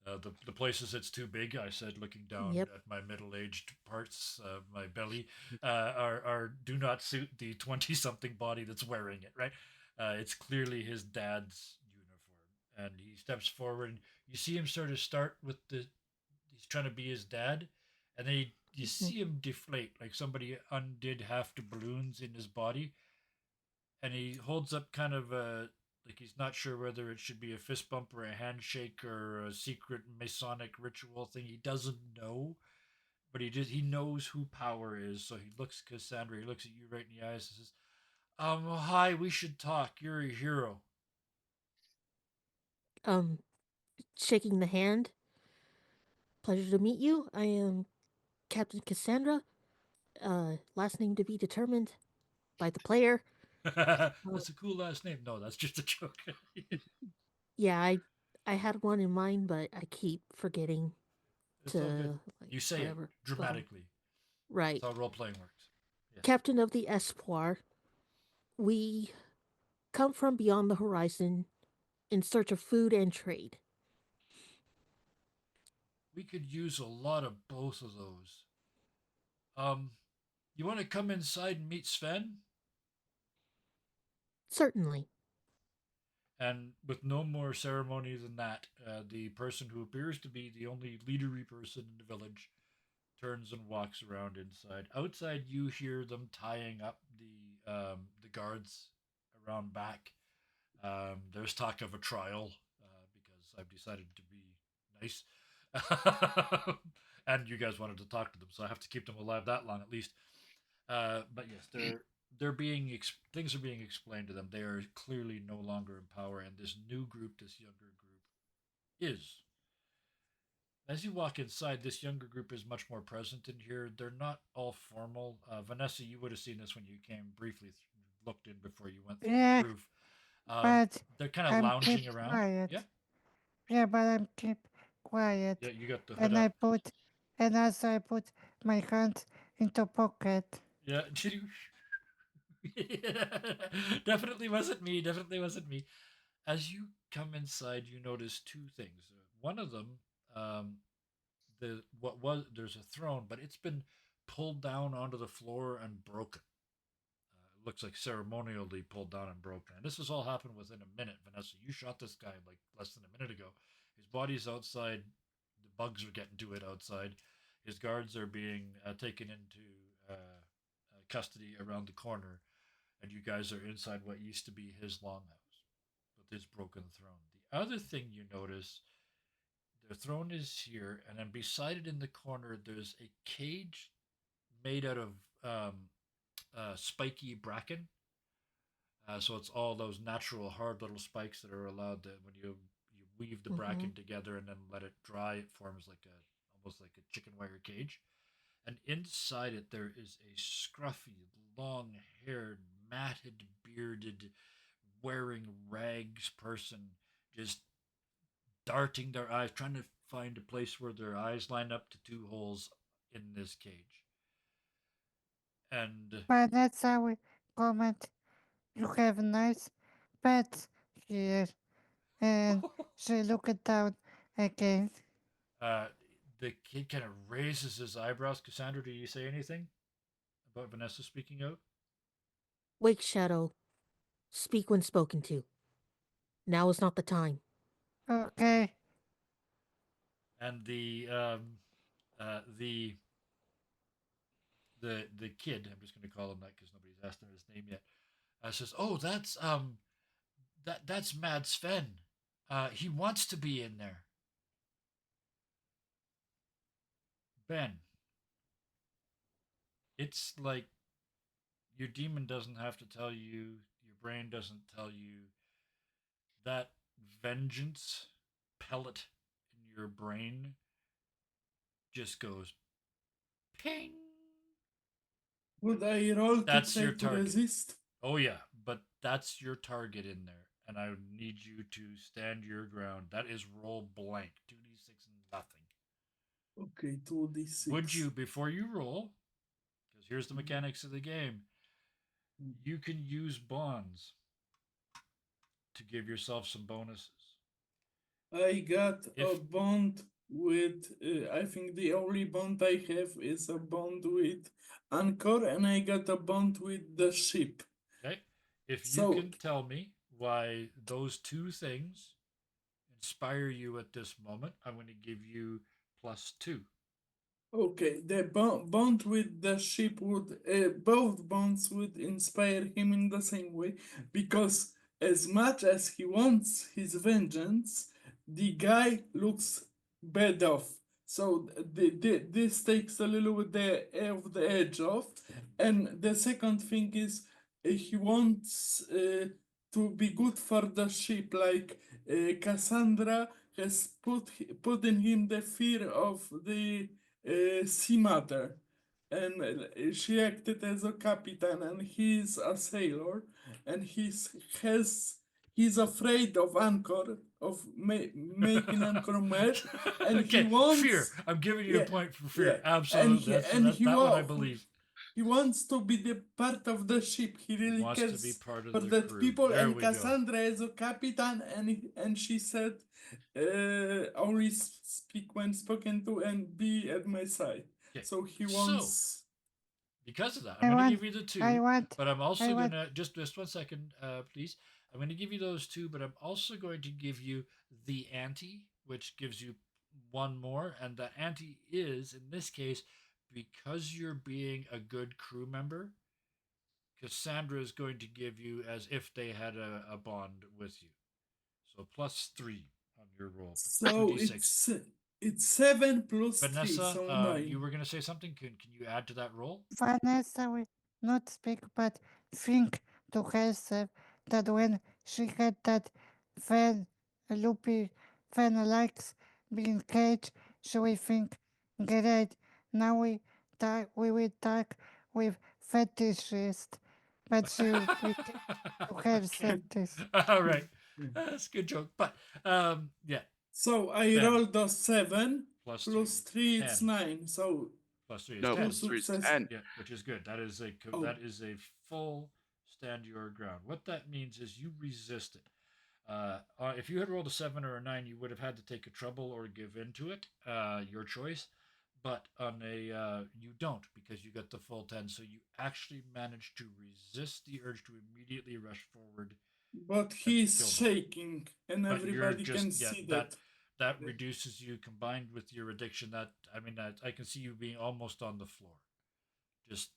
The places it's too big, I said, looking down Yep. at my middle-aged parts, my belly, are do not suit the 20-something body that's wearing it. Right? It's clearly his dad's uniform, and he steps forward. And you see him sort of start with the. He's trying to be his dad, and then you see him deflate like somebody undid half the balloons in his body, and he holds up kind of a like he's not sure whether it should be a fist bump or a handshake or a secret Masonic ritual thing. He doesn't know, but he knows who power is. So he looks at Cassandra. He looks at you right in the eyes and says, hi, we should talk. You're a hero." Um, shaking the hand. Pleasure to meet you. I am Captain Cassandra. Last name to be determined by the player. That's a cool last name. No, that's just a joke. Yeah, I had one in mind, but I keep forgetting It's all good. to like You say whatever. it dramatically. Right. That's how role playing works. Yeah. Captain of the Espoir. We come from beyond the horizon in search of food and trade. We could use a lot of both of those. You want to come inside and meet Sven? Certainly. And with no more ceremony than that, the person who appears to be the only leadery person in the village turns and walks around inside. Outside, you hear them tying up the guards around back. There's talk of a trial because I've decided to be nice, and you guys wanted to talk to them, so I have to keep them alive that long at least. But yes, they're being things are being explained to them. They are clearly no longer in power, and this new group, this younger group, is. As you walk inside, this younger group is much more present in here. They're not all formal. Vanessa, you would have seen this when you came briefly, looked in before you went through Yeah, the roof. but They're kind of I'm keep lounging around. quiet. Yeah, Yeah, but I'm keep quiet. yeah. You got the hood And I up. put, and as I put my hand into pocket. Yeah, definitely wasn't me. Definitely wasn't me. As you come inside, you notice two things. One of them, um, what was there's a throne, but it's been pulled down onto the floor and broken. It looks like ceremonially pulled down and broken. And this has all happened within a minute. Vanessa, you shot this guy like less than a minute ago. His body's outside. The bugs are getting to it outside. His guards are being taken into custody around the corner, and you guys are inside what used to be his longhouse with his broken throne. The other thing you notice, the throne is here, and then beside it in the corner, there's a cage made out of spiky bracken. So it's all those natural hard little spikes that are allowed to when you weave the bracken together and then let it dry, it forms like a almost like a chicken wire cage. And inside it there is a scruffy, long-haired, matted, bearded, wearing rags person just darting their eyes, trying to find a place where their eyes line up to two holes in this cage. And But that's how we comment. You have nice pets here. And she looked down again. Uh, the kid kind of raises his eyebrows. Cassandra, do you say anything about Vanessa speaking out? Wake Shadow, speak when spoken to. Now is not the time. Okay, And uh, the the kid, I'm just going to call him that because nobody's asked him his name yet, says, "Oh, that's Mad Sven. He wants to be in there." Ben, it's like your demon doesn't have to tell you, your brain doesn't tell you that vengeance pellet in your brain just goes ping. Would I roll to That's try your to target. resist? Oh yeah, but that's your target in there, and I need you to stand your ground. That is roll blank, 2d6 and nothing. Okay, 2d6. Would you, before you roll, because here's the mechanics of the game, you can use bonds to give yourself some bonuses. I got a If bond with. I think the only bond I have is a bond with Anchor, and I got a bond with the ship. okay, if you So, can tell me why those two things inspire you at this moment, I'm going to give you +2. okay, the bond with the ship would. Both bonds would inspire him in the same way, because as much as he wants his vengeance, the guy looks bad off. So this takes a little bit of the edge off. And the second thing is he wants to be good for the ship. Like Cassandra has put in him the fear of the sea mother. And she acted as a captain, and he's a sailor, and he's afraid of Anchor, of making Anchor mad, and he Okay, wants fear. I'm giving you a yeah, point for yeah, fear. and Absolutely. That one I believe. he wants to be the part of the ship. He He really wants to be cares part of for the that crew. people. There And we go. Cassandra is a captain, and she said, only speak when spoken to and be at my side. Okay. So he So, wants. because of that, I'm I going to want, give you the I two, want, but I'm also I going want. to just 1 second, please. I'm going to give you those two, but I'm also going to give you the ante, which gives you one more, and the ante is in this case because you're being a good crew member. Cassandra is going to give you as if they had a bond with you. So +3 on your roll, please. So 2d6. it's 7 plus 3, Vanessa, so 9. you were going to say something. Can you add to that roll? Vanessa will not speak but think to herself that when she had that fan loopy fan likes being caged, she will think, great, now we will talk with fetishist. But she will keep to herself Okay. this. All right. That's a good joke. But yeah, So I Ben, rolled a 7 plus plus 3 3, is it's 10. 9. So +3 is No, 10. plus three is success. 10. Yeah, which is good. Oh, that is a full stand your ground. What that means is you resist it. If you had rolled a 7 or a 9, you would have had to take a trouble or give in to it. Your choice. But on a you don't because you got the full 10. So you actually managed to resist the urge to immediately rush forward but and he's kill them. shaking, and But you're everybody just can yeah see that that. that Yeah. reduces you combined with your addiction. That I mean I can see you being almost on the floor, just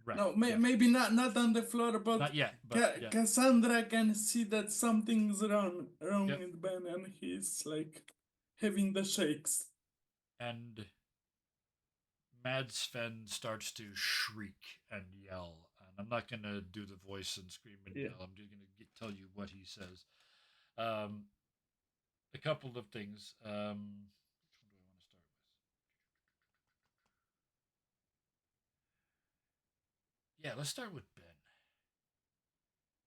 wrecked. No, Yeah, maybe not on the floor, but not yet, but yeah. Cassandra can see that something's wrong Yep. with Ben, and he's like having the shakes. And Mad Sven starts to shriek and yell. And I'm not going to do the voice and scream and Yeah. yell. I'm just going to tell you what he says. Um, a couple of things. Which one do I want to start with? Yeah, let's start with Ben.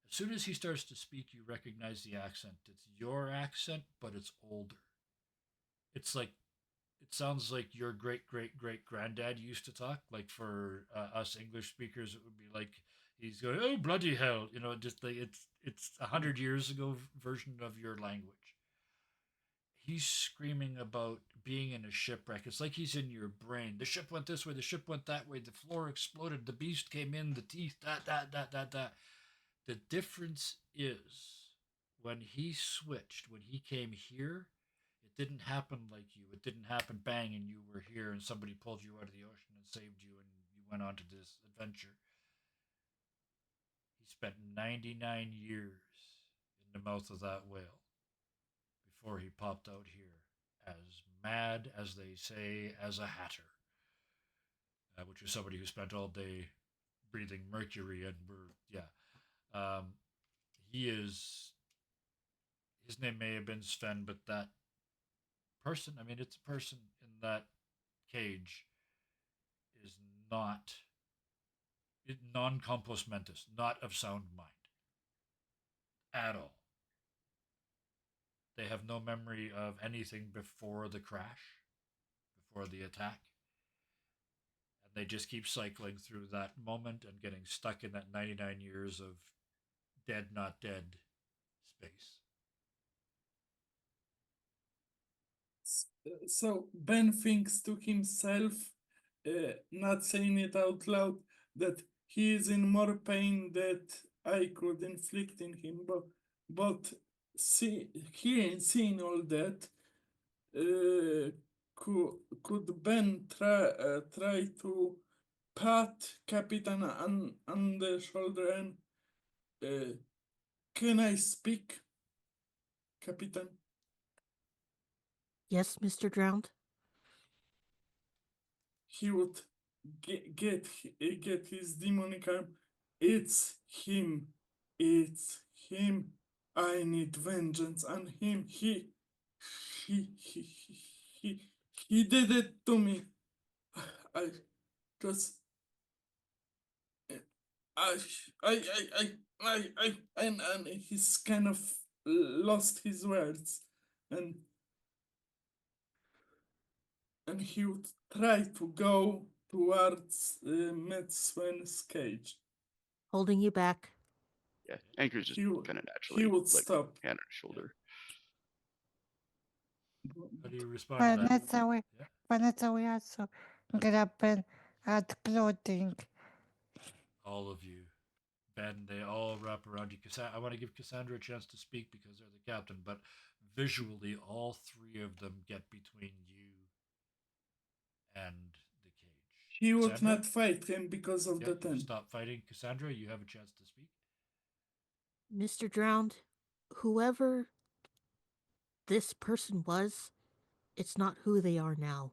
As soon as he starts to speak, you recognize the accent. It's your accent, but it's older. It's like it sounds like your great great great granddad used to talk. Like for us English speakers, it would be like He's going, oh bloody hell, just like it's 100 years ago version of your language. He's screaming about being in a shipwreck. It's like he's in your brain. The ship went this way, the ship went that way, the floor exploded, the beast came in, the teeth, that. The difference is when he switched, when he came here, it didn't happen like you. It didn't happen bang and you were here and somebody pulled you out of the ocean and saved you and you went on to this adventure. He spent 99 years in the mouth of that whale before he popped out here as mad as they say as a hatter, which is somebody who spent all day breathing mercury and um, he is. His name may have been Sven, but that person, I mean, it's a person in that cage, is not non compos mentis, not of sound mind at all. They have no memory of anything before the crash, before the attack. And they just keep cycling through that moment and getting stuck in that 99 years of dead, not dead space. So Ben thinks to himself, not saying it out loud, that he is in more pain that I could inflict in him, but seeing all that, could Ben try to pat Capitan on the shoulder and can I speak, Capitan? Yes, Mr. Drowned? He would get his demonic arm. It's him. It's him. I need vengeance on him. He he he he he did it to me. I just I and he's kind of lost his words and he would try to go towards Matt Swen's cage. Holding you back. Yeah, Anchor's just He would- kind of naturally he would like stop. hand on his shoulder. How do you respond to that? Vanessa, we also grab Ben at clothing. All of you. Ben, they all wrap around you. I want to give Cassandra a chance to speak because they're the captain, but visually, all three of them get between you and the cage. He would Cassandra? not fight him because of Yeah, the you tent. stop fighting. Cassandra, you have a chance to speak. Mr. Drowned, whoever this person was, it's not who they are now.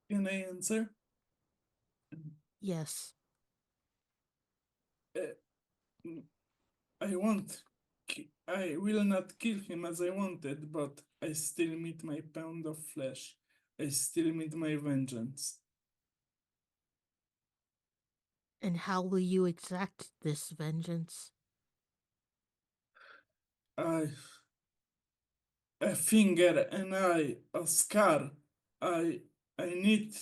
Can I answer? Yes. I will not kill him as I wanted, but I still need my pound of flesh. I still need my vengeance. And how will you exact this vengeance? A finger, an eye, a scar. I need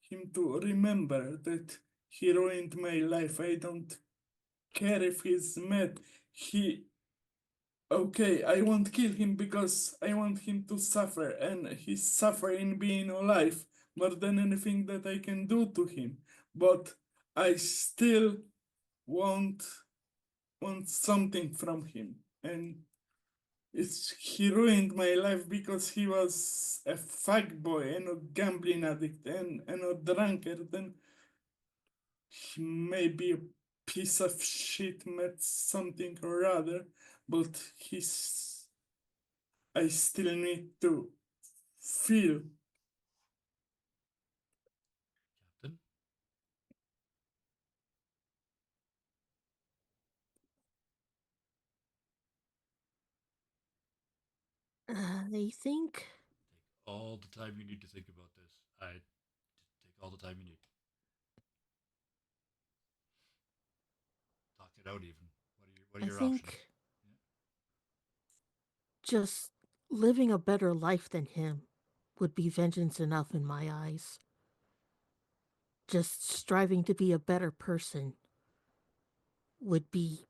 him to remember that he ruined my life. I don't care if he's mad. Okay, I won't kill him because I want him to suffer, and he's suffering being alive more than anything that I can do to him. But I still want something from him, and he ruined my life because he was a fuck boy and a gambling addict and a drunkard, and he may be a piece of shit, met something or other, but I still need to feel. Captain? I think Take all the time you need to think about this. Take all the time you need. Talk it out even. What are I your think options? just living a better life than him would be vengeance enough in my eyes. just striving to be a better person would be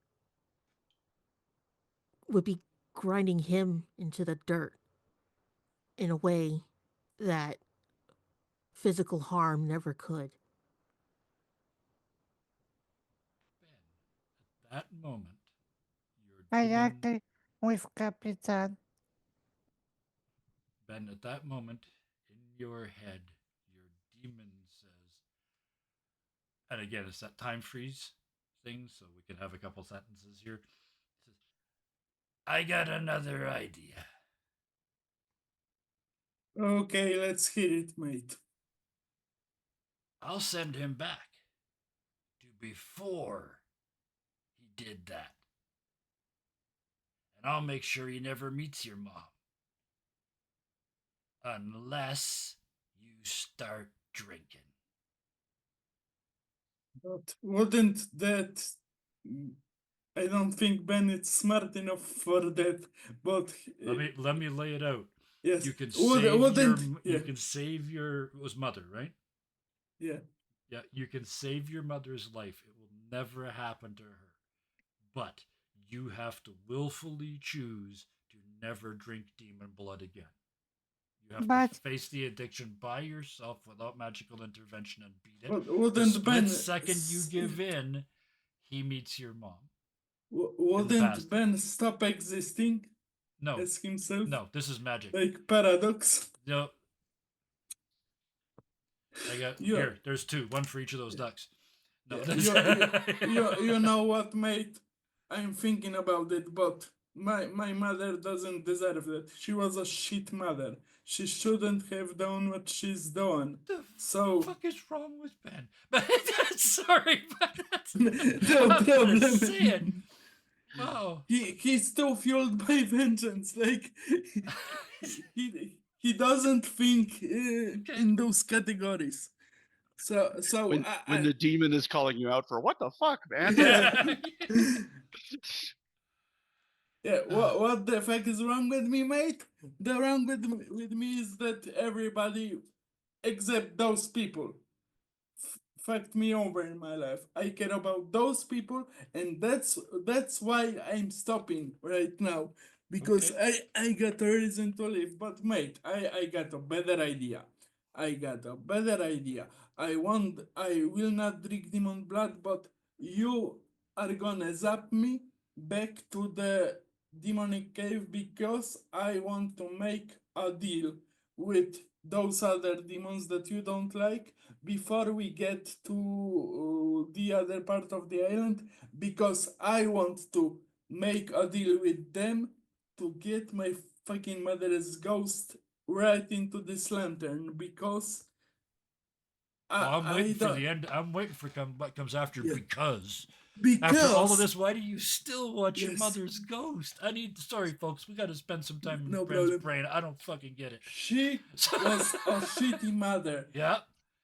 grinding him into the dirt in a way that physical harm never could. Ben, at that moment, your I demon, agree with Capitan. Ben, at that moment, in your head, your demon says, and again, it's that time freeze thing, so we can have a couple sentences here. It says, I got another idea. Okay, let's hear it, mate. I'll send him back to before he did that. And I'll make sure he never meets your mom. Unless you start drinking. But wouldn't that? I don't think Ben is smart enough for that. But Let me lay it out. yes, You can wouldn't you can save your it was mother, right? yeah. Yeah, you can save your mother's life. It will never happen to her. But you have to willfully choose to never drink demon blood again. You have But to face the addiction by yourself without magical intervention and beat it. But The wouldn't Ben split second you give in, he meets your mom. wouldn't past. Ben stop existing No, as himself? no, this is magic. Like paradox. No, I got Yeah. here. There's two, one for each of those ducks. No, Yeah, you know what, mate? I'm thinking about it, but my mother doesn't deserve that. She was a shit mother. She shouldn't have done what she's done. the So fuck is wrong with Ben? Sorry, but that's no I'm gonna say it. problem. Wow. He's still fueled by vengeance. Like he doesn't think in those categories. So When the demon is calling you out for what the fuck, man? yeah. Yeah, what the fuck is wrong with me, mate? The wrong with me is that everybody except those people fucked me over in my life. I care about those people, and that's why I'm stopping right now. Because I got a reason to live. But mate, I got a better idea. I got a better idea. I will not drink demon blood, but you are gonna zap me back to the demonic cave because I want to make a deal with those other demons that you don't like before we get to the other part of the island, because I want to make a deal with them to get my fucking mother's ghost right into this lantern, because Well, I'm waiting for don't- the end. I'm waiting for what comes after Yeah. because because after all of this, why do you still want your Yes. mother's ghost? Sorry, folks, we got to spend some time in No Ben's problem. brain. I don't fucking get it. she was a shitty mother. Yeah,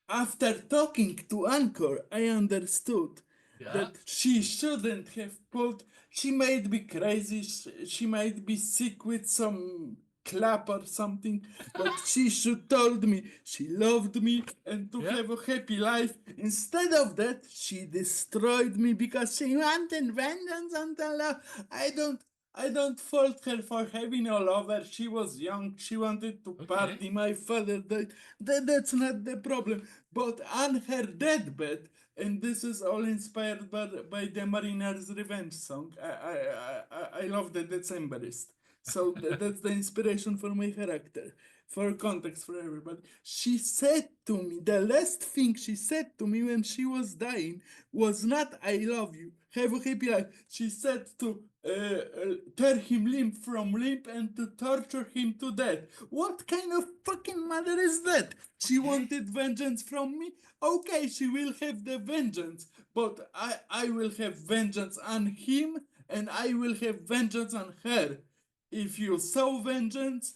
After talking to Anchor, I understood yeah. that she shouldn't have pulled. She might be crazy, she might be sick with some clap or something, but she should told me she loved me and to Yeah. have a happy life. Instead of that, she destroyed me because she wanted vengeance and love. I don't fault her for having a lover. She was young. She wanted to Okay. party. My father died. That's not the problem. But on her deathbed, and this is all inspired by the Mariner's Revenge song. I love the Decemberist. So that's the inspiration for my character. For context for everybody, she said to me, the last thing she said to me when she was dying was not "I love you, have a happy life." She said to tear him limb from limb and to torture him to death. What kind of fucking mother is that? She Okay. wanted vengeance from me. Okay, she will have the vengeance, but I will have vengeance on him and I will have vengeance on her. If you saw vengeance,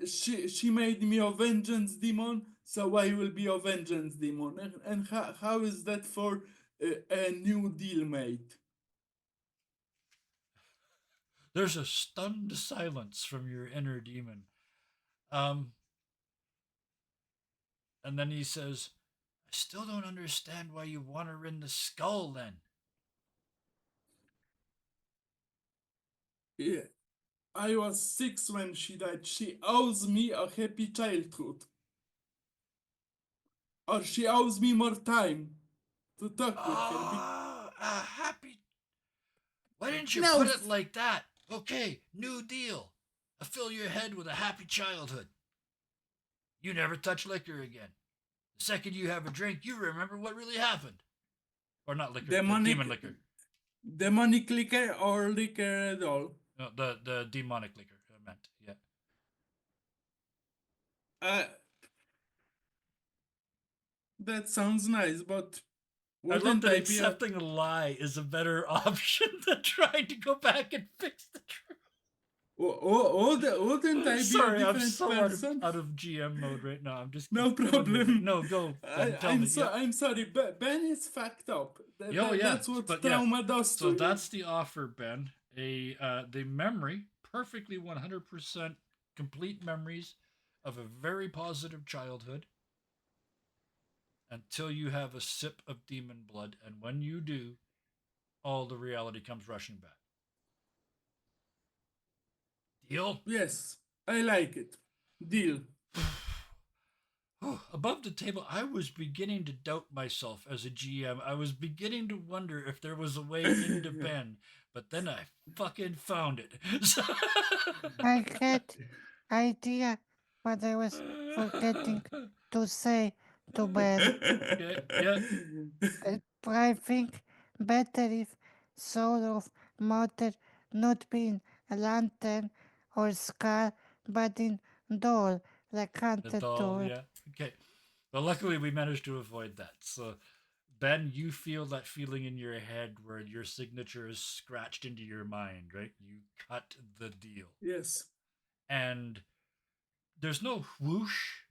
she made me a vengeance demon, so I will be a vengeance demon. And how is that for a new deal, mate? There's a stunned silence from your inner demon. And then he says, I still don't understand why you want her in the skull then. Yeah. I was 6 when she died. She owes me a happy childhood. Or she owes me more time to talk with her. Ah, a happy. Why didn't you No, put it like that? Okay, new deal. I fill your head with a happy childhood. You never touch liquor again. The second you have a drink, you remember what really happened. Or not liquor, demon liquor. demonic liquor or liquor at all. No, the demonic liquor, I meant. Yeah. Uh, that sounds nice, but I love wouldn't that I be a accepting a lie is a better option than trying to go back and fix the truth. wouldn't I be Sorry, a I'm different so person? out of GM mode right now. I'm just No killing me. problem. No, go. Ben, tell me. Yeah. I'm sorry. Ben is fucked up. Oh yeah, That's what but trauma does so to that's the offer, Ben. The memory, perfectly 100% complete memories of a very positive childhood until you have a sip of demon blood, and when you do, all the reality comes rushing back. Deal? you. Yes, I like it. Deal. Above the table, I was beginning to doubt myself as a GM. I was beginning to wonder if there was a way into Ben, but then I fucking found it. I had idea what I was forgetting to say to Ben. Okay, yeah. I think better if Soul of Mother not be in a lantern or scar, but in doll, like The haunted doll, doll. yeah. Okay. Well, luckily we managed to avoid that. So, Ben, you feel that feeling in your head where your signature is scratched into your mind, right? You cut the deal. Yes. And there's no whoosh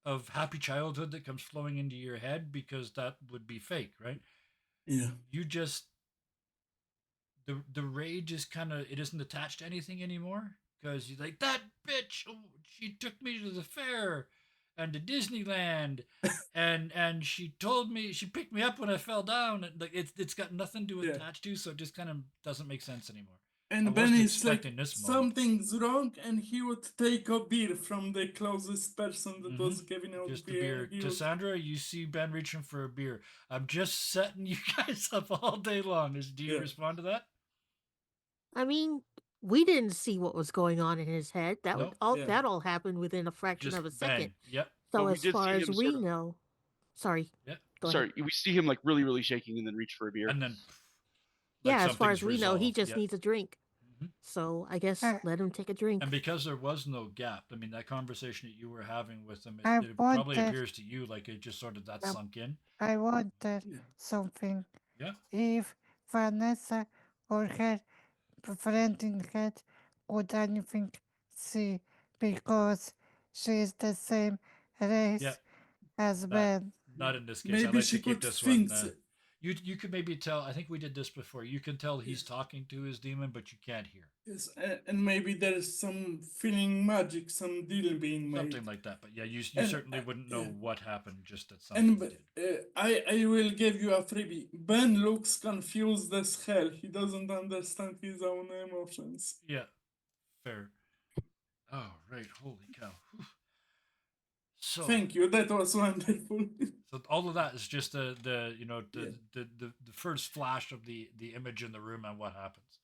of happy childhood that comes flowing into your head because that would be fake, right? Yeah. You just the rage is kind of, it isn't attached to anything anymore because you're like, that bitch, oh, she took me to the fair and to Disneyland and she told me, she picked me up when I fell down, and like it's got nothing to Yeah. attach to, so it just kind of doesn't make sense anymore. I And Ben wasn't is like, expecting this moment. something's wrong, and he would take a beer from the closest person that was giving out Just the beer. beer. and he would- Cassandra, you see Ben reaching for a beer. I'm just setting you guys up all day long. Do you Yeah. respond to that? I mean, we didn't see what was going on in his head. That Nope. Yeah. that all happened within a fraction Just of a bang. second. Yep. So But we as did far see as him we sort of- know, sorry, Yep. go ahead. Sorry, we see him like really, really shaking and then reach for a beer. And then, Yeah, as far as something's we know, he resolved. just Yep. needs a drink. Mhm. So I guess Uh, let him take a drink. And because there was no gap, I mean, that conversation that you were having with him, I it probably wondered- appears to you like it just sort of that Yep. sunk in. I wonder Yeah. something. Yeah. If Vanessa or her friend in head could anything see, because she is the same race Yeah. as Ben. Not in this case. Maybe I like she to keep could this think. one. You could maybe tell. I think we did this before. You can tell he's talking to his demon, but you can't hear. Yes, and maybe there's some feeling magic, some deal being made. Something like that. But yeah, you And, certainly wouldn't know yeah. what happened. Just that something And did. I will give you a freebie. Ben looks confused as hell. He doesn't understand his own emotions. Yeah, fair. Oh right, holy cow. Whew. So Thank you. That was wonderful. so all of that is just the Yeah. the first flash of the image in the room and what happens.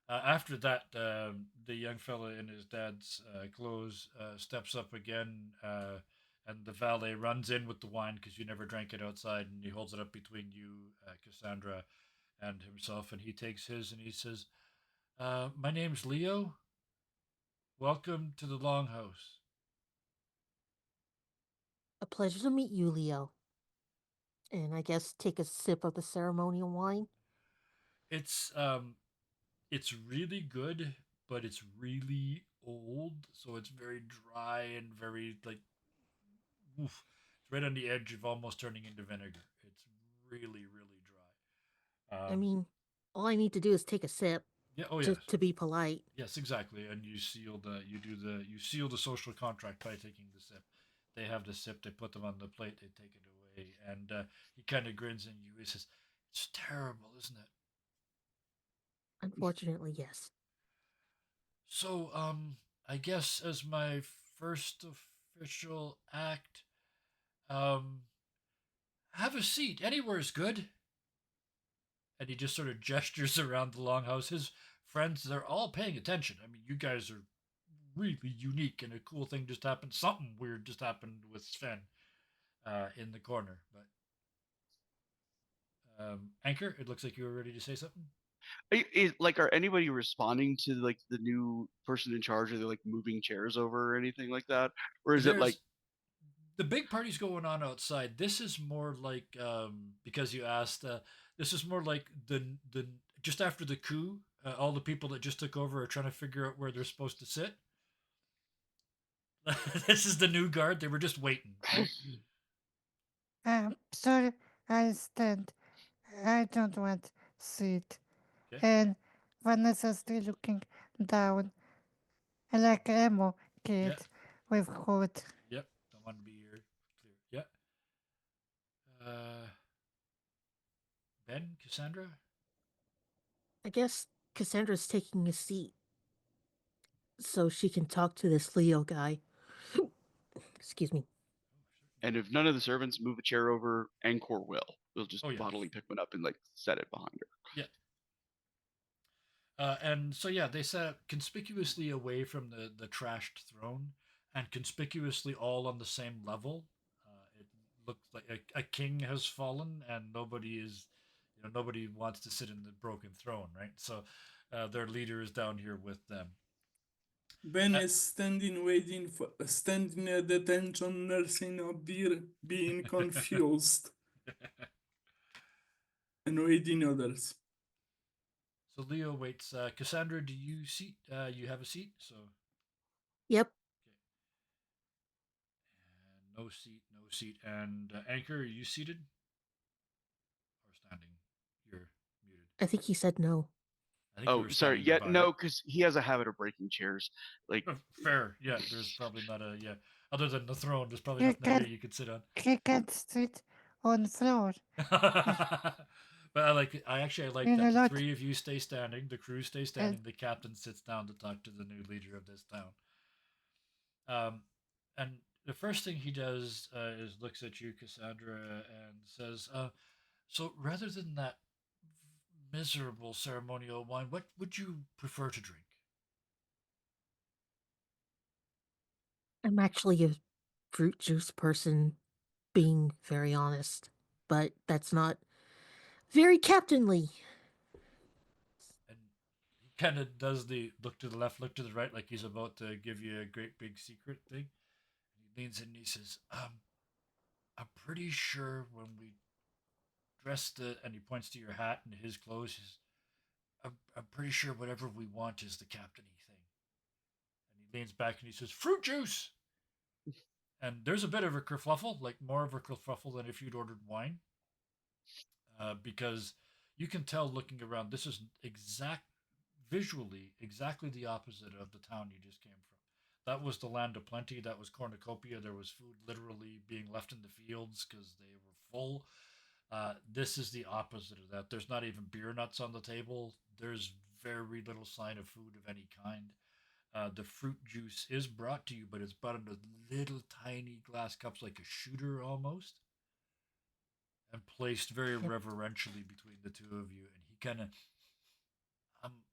After that, the young fella in his dad's clothes steps up again, and the valet runs in with the wine because you never drank it outside, and he holds it up between you, Cassandra, and himself, and he takes his and he says, "My name's Leo. Welcome to the Longhouse." A pleasure to meet you, Leo. And I guess take a sip of the ceremonial wine. It's really good, but it's really old, so it's very dry and very like, oof. It's right on the edge of almost turning into vinegar. It's really, really dry. I mean, all I need to do is take a sip yeah, oh yes, to be polite. yes, exactly. And you seal the social contract by taking the sip. They have the sip, they put them on the plate, they take it away. away, and he kind of grins at you. He says, "It's terrible, isn't it?" Unfortunately, yes. So, I guess as my first official act, um, have a seat. Anywhere's good. And he just sort of gestures around the longhouse. His friends, they're all paying attention. I mean, you guys are really unique, and a cool thing just happened. Something weird just happened with Sven in the corner. But Anchor, it looks like you were ready to say something. Like, are anybody responding to like the new person in charge? Are they like moving chairs over or anything like that, or is it like There's the big party's going on outside. This is more like because you asked. This is more like the just after the coup. All the people that just took over are trying to figure out where they're supposed to sit. This is the new guard. They were just waiting, right? Sorry, I stand. I don't want seat. Okay. And Vanessa's still looking down like emo kid Yeah. with hood. Yep. Don't want to be here. Clear. Yeah. Ben, Cassandra. I guess Cassandra's taking a seat so she can talk to this Leo guy. Excuse me. and if none of the servants move a chair over, Angkor will. They'll just Oh, yeah. bodily pick one up and like set it behind her. Yeah. And so yeah, they sat conspicuously away from the trashed throne, and conspicuously all on the same level. It looked like a king has fallen, and nobody wants to sit in the broken throne, right? So their leader is down here with them. Ben is standing at attention, nursing a beer, being confused, and waiting others. So Leo waits. Cassandra, do you seat? You have a seat, so Yep. and no seat, no seat. And Anchor, are you seated or standing? You're muted. I think he said no. I think you Oh, were sorry. standing Yeah, nearby. no, because he has a habit of breaking chairs. Like, Fair. Yeah, there's probably not a Other than the throne, there's probably You nothing here can you could sit on. he can't sit on floor. But I actually like You that. know The what? three of you stay standing, the crew stay standing, the captain sits down to talk to the new leader of this town. And the first thing he does is looks at you, Cassandra, and says, "So rather than that miserable ceremonial wine, what would you prefer to drink?" I'm actually a fruit juice person, being very honest. But that's not very captainly. And he kind of does the look to the left, look to the right, like he's about to give you a great big secret thing. He leans in and he says, I'm pretty sure when we dressed it, and he points to your hat and his clothes, I'm pretty sure whatever we want is the captainy thing." And he leans back and he says, "Fruit juice!" And there's a bit of a kerfluffle, like more of a kerfluffle than if you'd ordered wine. Because you can tell looking around, this is visually exactly the opposite of the town you just came from. That was the land of plenty. That was cornucopia. There was food literally being left in the fields because they were full. This is the opposite of that. There's not even beer nuts on the table. There's very little sign of food of any kind. The fruit juice is brought to you, but it's brought in little tiny glass cups, like a shooter almost, and placed very Yep. reverentially between the two of you. And he kind of, um,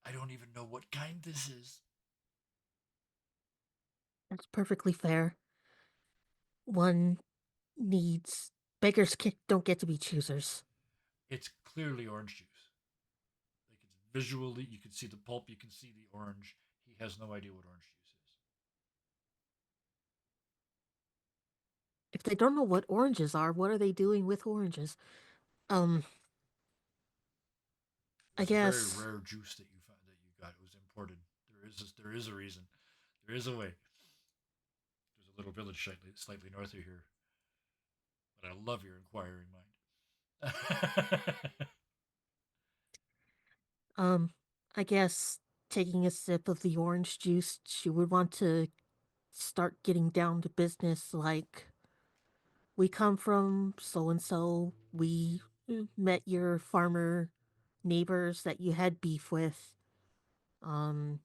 I don't even know what kind this is. That's perfectly fair. One needs don't get to be choosers. It's clearly orange juice. Like it's visually, you can see the pulp, you can see the orange. He has no idea what orange juice is. If they don't know what oranges are, what are they doing with oranges? I It's a guess very rare juice that you found that you got. It was imported. There is a reason. There is a way. There's a little village slightly north of here. But I love your inquiring mind. I guess taking a sip of the orange juice, she would want to start getting down to business, like We come from so and so. We met your farmer neighbors that you had beef with. Um,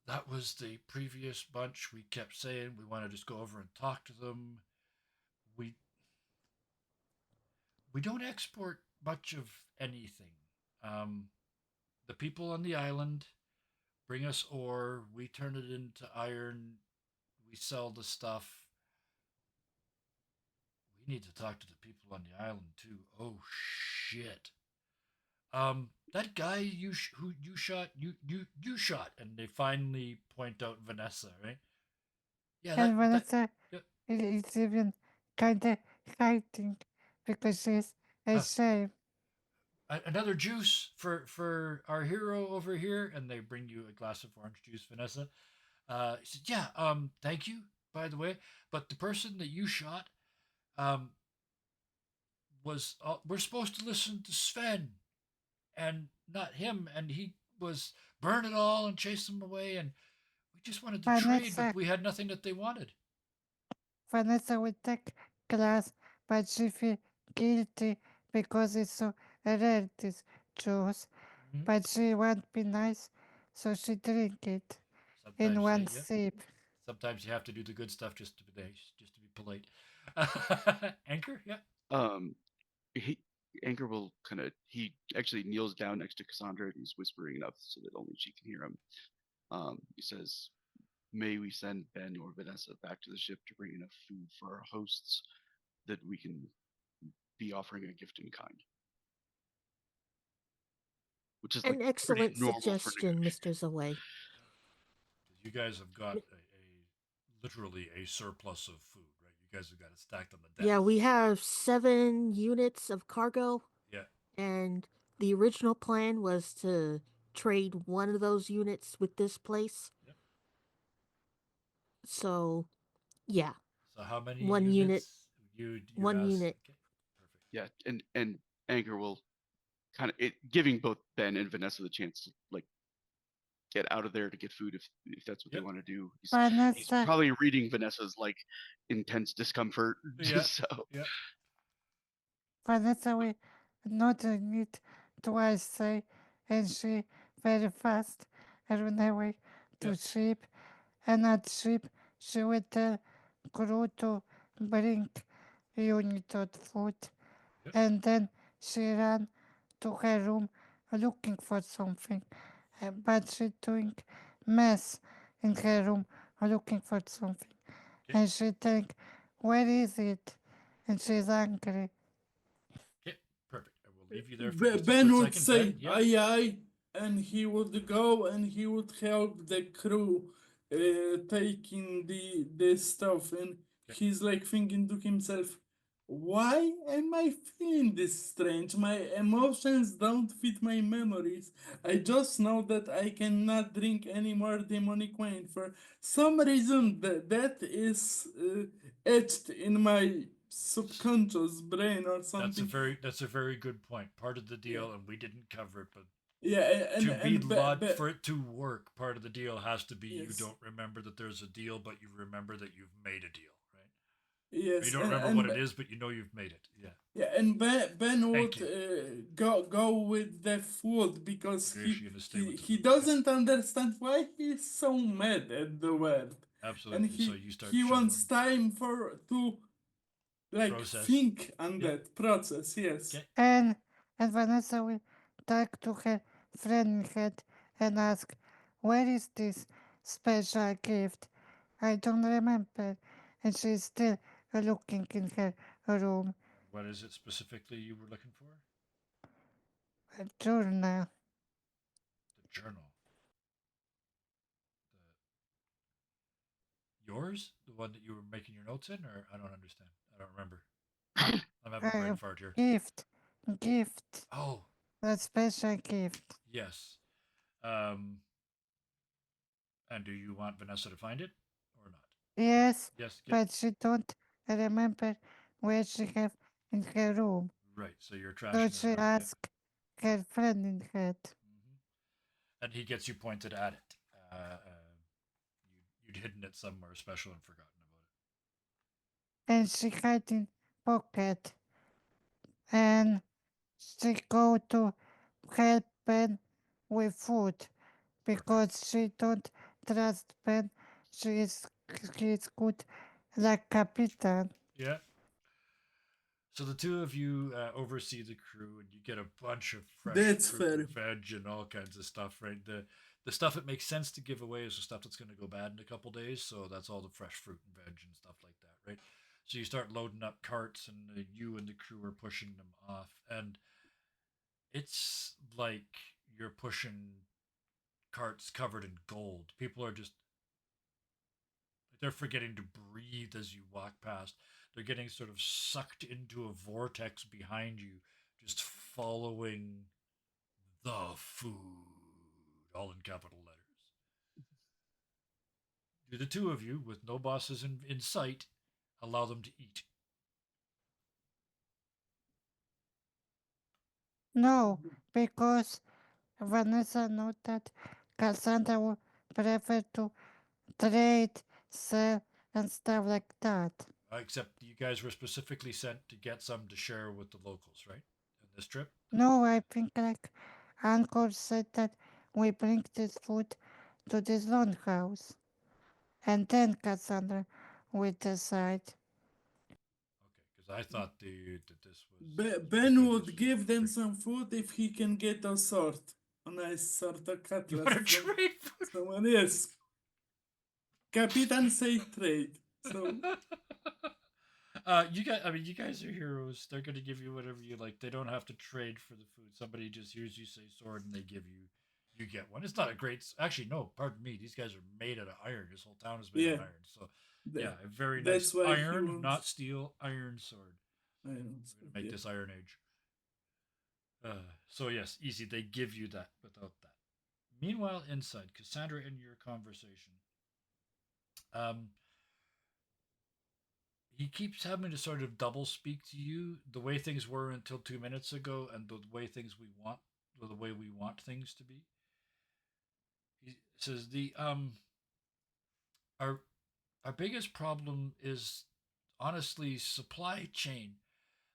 That was the previous bunch. We kept saying we want to just go over and talk to them. We we don't export much of anything. Um, the people on the island bring us ore. We turn it into iron. We sell the stuff. We need to talk to the people on the island too. Oh shit. That guy who you shot, you shot, and they finally point out Vanessa, right? Yeah, And that Vanessa yeah, is even kinda hiding because she's uh, ashamed. another juice for our hero over here, and they bring you a glass of orange juice, Vanessa. He said, "Yeah, thank you, by the way, but the person that you shot, um, was we're supposed to listen to Sven and not him, and he was burn it all and chase them away, and we just wanted to trade, but Vanessa we had nothing that they wanted." Vanessa will take class, but she feel guilty because it's so rare this juice. Mhm. But she won't be nice, so she drink it in Sometimes, one yeah, sip. sometimes you have to do the good stuff just to be nice, just to be polite. Anchor, yeah. Um, he Anchor will kind of he actually kneels down next to Cassandra and he's whispering enough so that only she can hear him. He says, "May we send Ben or Vanessa back to the ship to bring enough food for our hosts that we can be offering a gift in kind," which is like an pretty excellent normal for suggestion, negotiation. Mr. Zoe. You guys have got M- a literally a surplus of food, right? You guys have got it stacked on the deck. Yeah, we have 7 units of cargo, Yeah. and the original plan was to trade one of those units with this place. Yep. So, yeah, So how many one unit, units you one asked? unit. Okay, perfect. Yeah, and Anchor will kind of giving both Ben and Vanessa the chance to like get out of there to get food if that's what they Yep. want to do. He's Vanessa, probably reading Vanessa's like intense discomfort. Yeah. So Yeah. Vanessa will not need twice say, and she very fast run away to Yep. ship, and at ship she will tell crew to bring unit of food, Yep. and then she ran to her room looking for something, but she doing mess in her room looking for something, Okay. and she think, where is it? And she's angry. Okay. Perfect. I will leave you there for just a Ben split would second. say Ben, yep. aye aye, and he would go and he would help the crew taking this stuff, and Okay. he's like thinking to himself, why am I feeling this strange? My emotions don't fit my memories. I just know that I cannot drink any more demonic wine. For some reason, that is etched in my subconscious brain or something. That's a very good point. Part of the Yeah. deal, and we didn't cover it, but Yeah, to be be, for it to work, part of the deal has to be you yes, don't remember that there's a deal, but you remember that you've made a deal, right? Or you yes, don't remember what it is, but you know you've made it. Yeah. yeah, and Ben Thank would you. go with the food because Graciously to stay with the he food. Yeah. doesn't understand why he's so mad at the world, and Absolutely. So you start he wants shoveling time for to like process. think on Yeah. that process. Yes. Okay. And Vanessa will talk to her friend head and ask, where is this special gift? I don't remember. And she's still looking in her room. What is it specifically you were looking for? A journal. The journal. Yours? The one that you were making your notes in, or I don't understand. I don't remember. I'm having a brain A fart here. gift. Gift. Oh, A special gift. yes. And do you want Vanessa to find it or not? Yes, Yes. Okay. but she don't remember where she have in her room. Right. So you're So trashing it she around. Yep. ask her friend in head. Hmm. And he gets you pointed at it. You'd hidden it somewhere special and forgotten about And she hiding pocket and she go to help Ben with food because she don't trust Ben. He is good like Capitan. Yeah. So the two of you oversee the crew, and you get a bunch of fresh That's fruit fair. and veg and all kinds of stuff. Right, the stuff that makes sense to give away is the stuff that's going to go bad in a couple days. So that's all the fresh fruit and veg and stuff like that. Right. So you start loading up carts, and you and the crew are pushing them off, and it's like you're pushing carts covered in gold. People are just they're forgetting to breathe as you walk past. They're getting sort of sucked into a vortex behind you, just following the food, all in capital letters. Do the two of you, with no bosses in sight, allow them to eat? No, because Vanessa knows that Cassandra would prefer to trade, sell, and stuff like that. Except you guys were specifically sent to get some to share with the locals, right? In this trip? No, I think like Uncle said that we bring this food to this longhouse, and then Cassandra will decide. Okay, because I thought that this was Ben good would as give them trick. some food if he can get a sword. A nice sword, a You cutlass want to from trade food? someone else. Capitan say trade. So you guys, I mean, you guys are heroes. They're going to give you whatever you like. They don't have to trade for the food. Somebody just hears you say sword and they give you, you get one. It's not a great, actually, no, pardon me. These guys are made out of iron. This whole town is made yeah, of iron. So, tha- yeah, a very nice that's why he iron, wants. not steel, iron sword. I don't We're going to make yeah. this Iron Age. So, yes, easy. They give you that without that. Meanwhile, inside, Cassandra, in your conversation, um, he keeps having to sort of double speak to you the way things were until 2 minutes ago and the way things we want or the way we want things to be. He says our our biggest problem is honestly supply chain.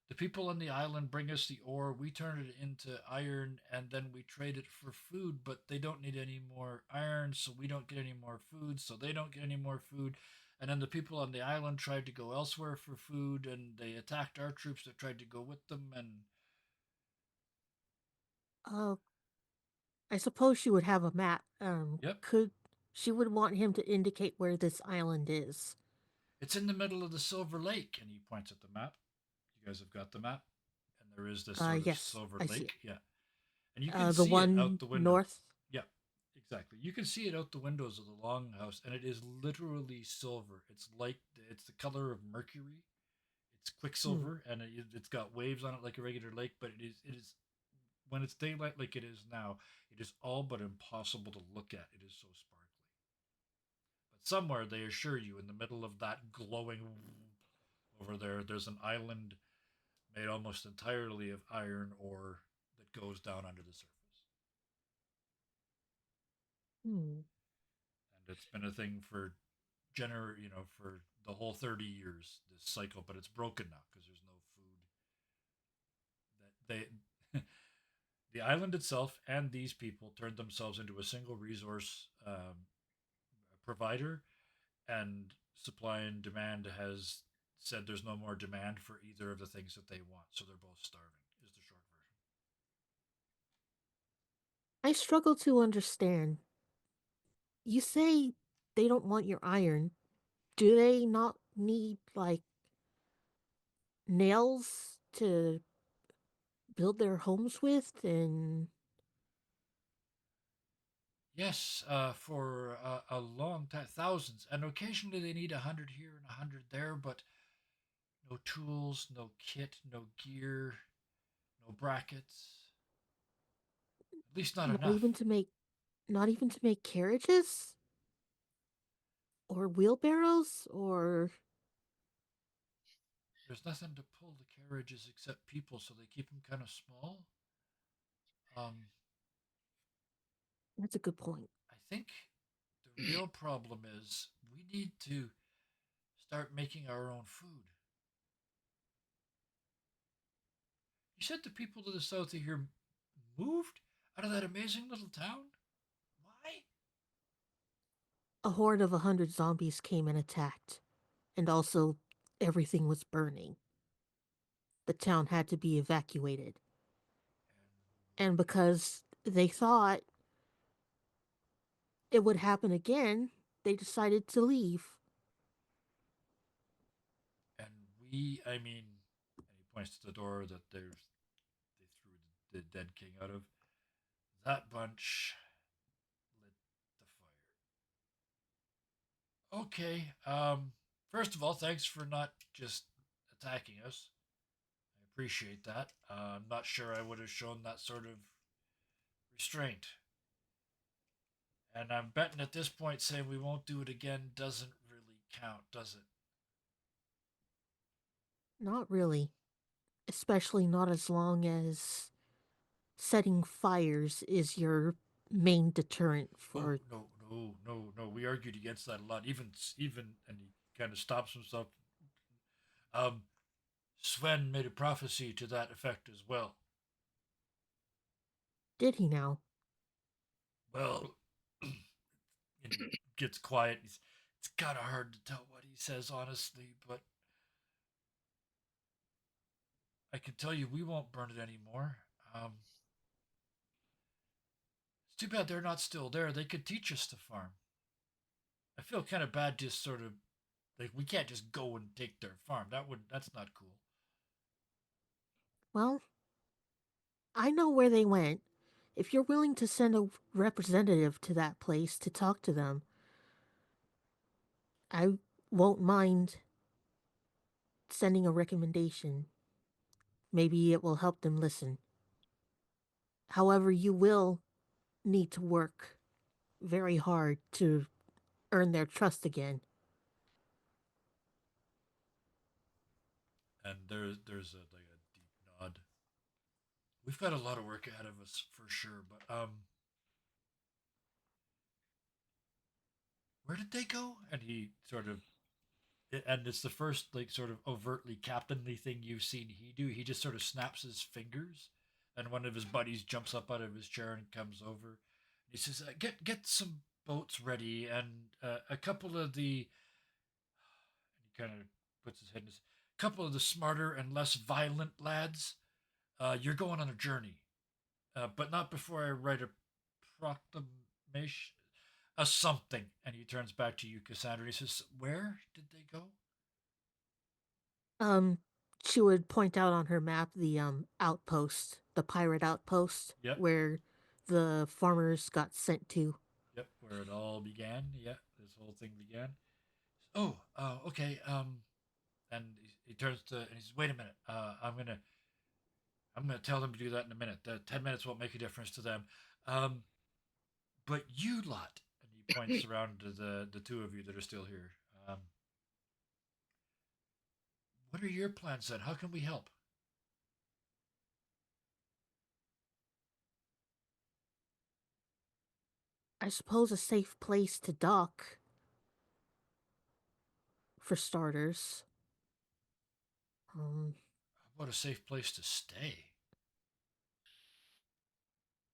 The people on the island bring us the ore, we turn it into iron, and then we trade it for food, but they don't need any more iron, so we don't get any more food, so they don't get any more food. And then the people on the island tried to go elsewhere for food, and they attacked our troops that tried to go with them, and Uh, I suppose she would have a map. yep, Could she would want him to indicate where this island is? it's in the middle of the Silver Lake, and he points at the map. You guys have got the map, and there is this sort of Yes, silver I see lake, it. yeah, and you can The see it out one the window. north. Yeah, exactly. You can see it out the windows of the longhouse, and it is literally silver. It's the color of mercury. It's Hmm. quicksilver, and it's got waves on it like a regular lake. But it is when it's daylight like it is now. It is all but impossible to look at. It is so sparkly. But somewhere they assure you, in the middle of that glowing over there, there's an island made almost entirely of iron ore that goes down under the surface. Hmm. And it's been a thing for for the whole 30 years, this cycle, but it's broken now because there's no food that they the island itself and these people turned themselves into a single resource provider, and supply and demand has said there's no more demand for either of the things that they want, so they're both starving is the short version. I struggle to understand. You say they don't want your iron. Do they not need like nails to build their homes with? And Yes, for a long time, thousands, and occasionally they need 100 here and 100 there, but no tools, no kit, no gear, no brackets. At least not not enough. even to make, not even to make carriages or wheelbarrows or There's nothing to pull the carriages except people, so they keep them kind of small. Um, that's a good point. I think the real problem is we need to start making our own food. said the people to the south of here moved out of that amazing little town? Why? A horde of 100 zombies came and attacked, and also everything was burning. The town had to be evacuated. And because they thought it would happen again, they decided to leave. And I mean, and he points to the door that they threw the dead king out of. That bunch lit the fire. Okay. First of all, thanks for not just attacking us. I appreciate that. I'm not sure I would have shown that sort of restraint. And I'm betting at this point saying we won't do it again doesn't really count, does it? Not really. Especially not as long as setting fires is your main deterrent Oh for. no. We argued against that a lot. Even, and he kind of stops himself. Um, Sven made a prophecy to that effect as well. Did he now? Well, and he gets quiet. It's kind of hard to tell what he says honestly, but I can tell you we won't burn it anymore. It's too bad they're not still there. They could teach us to farm. I feel kind of bad just sort of like we can't just go and take their farm. That's not cool. Well, I know where they went. If you're willing to send a representative to that place to talk to them, I won't mind sending a recommendation. Maybe it will help them listen. However, you will need to work very hard to earn their trust again. And there's like a deep nod. We've got a lot of work ahead of us for sure, but where did they go? And he sort of, and it's the first like sort of overtly captainly thing you've seen he do. He just sort of snaps his fingers, and one of his buddies jumps up out of his chair and comes over. He says, "Get some boats ready and a couple of the." And he kind of puts his head in his. Couple of the smarter and less violent lads. You're going on a journey, but not before I write a proclamation, a something. And he turns back to you, Cassandra. And he says, "Where did they go?" Um, she would point out on her map the outpost, the pirate outpost, Yep. where the farmers got sent to. Yep, where it all began. Yeah, this whole thing began. Oh, okay. And he turns to and he says, "Wait a minute. I'm gonna tell them to do that in a minute. The 10 minutes won't make a difference to them. Um, but you lot," and he points around to the two of you that are still here. What are your plans then? How can we help? I suppose a safe place to dock, for starters. How about a safe place to stay?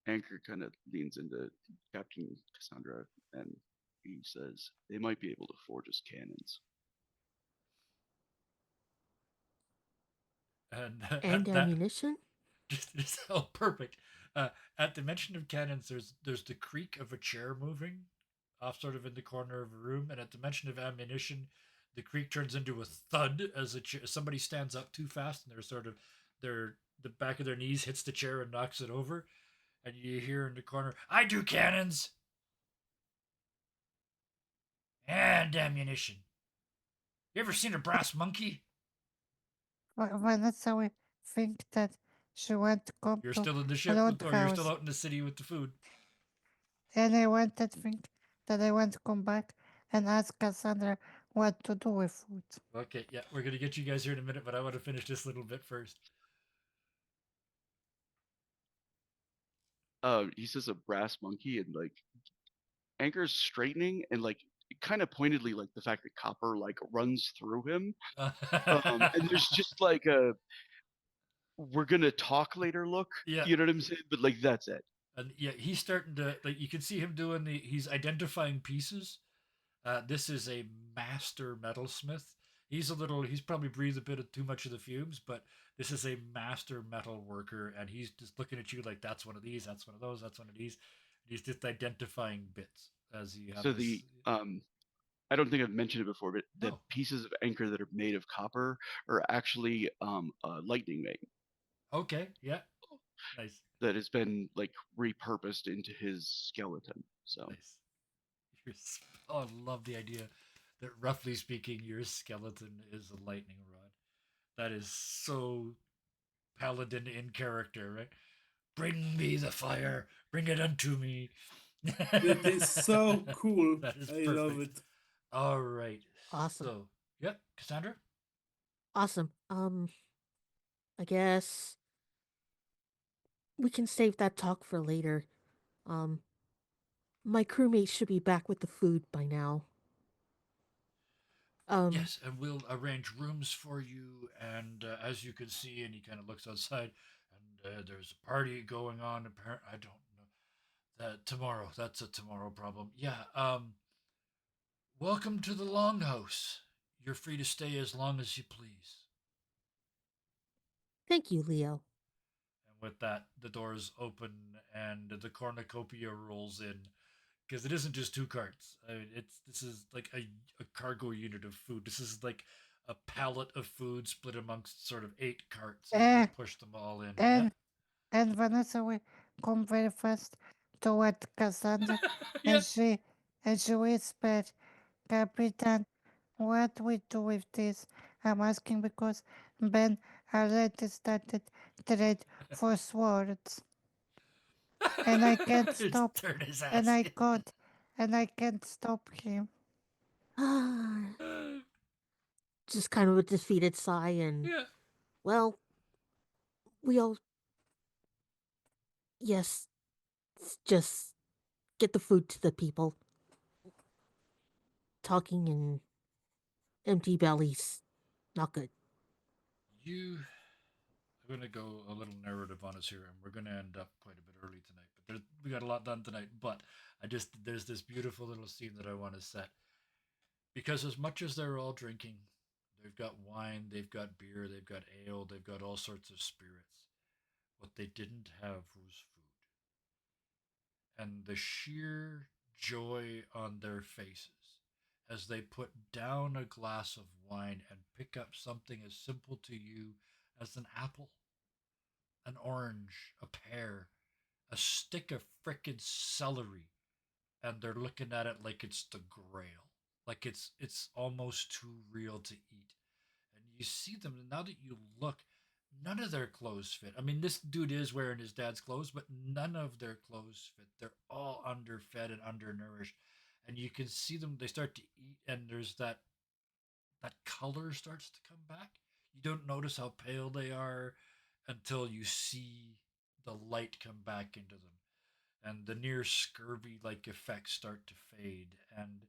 Anchor kind of leans into Captain Cassandra and he says, they might be able to forge us cannons. And And that ammunition? oh, perfect. At the mention of cannons, there's the creak of a chair moving off sort of in the corner of a room, and at the mention of ammunition, the creak turns into a thud as somebody stands up too fast, and they're sort of the back of their knees hits the chair and knocks it over, and you hear in the corner, "I do cannons and ammunition. You ever seen a brass monkey?" Well, that's how we think that she went to come You're to still in the ship, or you're still Roadhouse. out in the city with the food. And I want to think that I want to come back and ask Cassandra what to do with food. Okay, yeah, we're gonna get you guys here in a minute, but I want to finish this little bit first. He says a brass monkey and like Anchor's straightening and like kind of pointedly like the fact that copper like runs through him. And there's just like we're gonna talk later look. Yeah. You know what I'm saying? But like that's it. And yeah, he's starting to like you can see him doing he's identifying pieces. This is a master metalsmith. He's probably breathed a bit of too much of the fumes, but this is a master metal worker, and he's just looking at you like that's one of these, that's one of those, that's one of these. He's just identifying bits as you have So this. the I don't think I've mentioned it before, but the No. pieces of anchor that are made of copper are actually a lightning vein Okay, yeah, nice, that has been like repurposed into his skeleton. So nice. Oh, I love the idea that roughly speaking, your skeleton is a lightning rod. That is so paladin in character, right? Bring me the fire, bring it unto me. That is so cool. That is I perfect. love it. All right. Awesome. So, yep, Cassandra. Awesome. I guess we can save that talk for later. Um, my crewmates should be back with the food by now. Yes, and we'll arrange rooms for you. And as you can see, and he kind of looks outside, and there's a party going on. Apparently, I don't know. Tomorrow, that's a tomorrow problem. Yeah. Welcome to the Longhouse. You're free to stay as long as you please. Thank you, Leo. And with that, the doors open and the cornucopia rolls in because it isn't just two carts. I mean, this is like a cargo unit of food. This is like a pallet of food split amongst sort of 8 carts as Eh, they push them all in. and and Vanessa will come very fast toward Cassandra, Yeah. and she whispered, Capitan, what we do with this? I'm asking because Ben already started trade for swords, and I can't Just stop, turn his and ass I in. can't, and I can't stop him. Just kind of a defeated sigh, and Yeah. well, we all yes, just get the food to the people. Talking in empty bellies, not good. I'm going to go a little narrative on us here, and we're going to end up quite a bit early tonight. But we got a lot done tonight. But there's this beautiful little scene that I want to set because as much as they're all drinking, they've got wine, they've got beer, they've got ale, they've got all sorts of spirits. What they didn't have was food, and the sheer joy on their faces as they put down a glass of wine and pick up something as simple to you as an apple, an orange, a pear, a stick of frickin' celery, and they're looking at it like it's the grail, like it's almost too real to eat. And you see them, and now that you look, none of their clothes fit. I mean, this dude is wearing his dad's clothes, but none of their clothes fit. They're all underfed and undernourished, and you can see them. They start to eat, and there's that color starts to come back. You don't notice how pale they are until you see the light come back into them, and the near scurvy like effects start to fade. And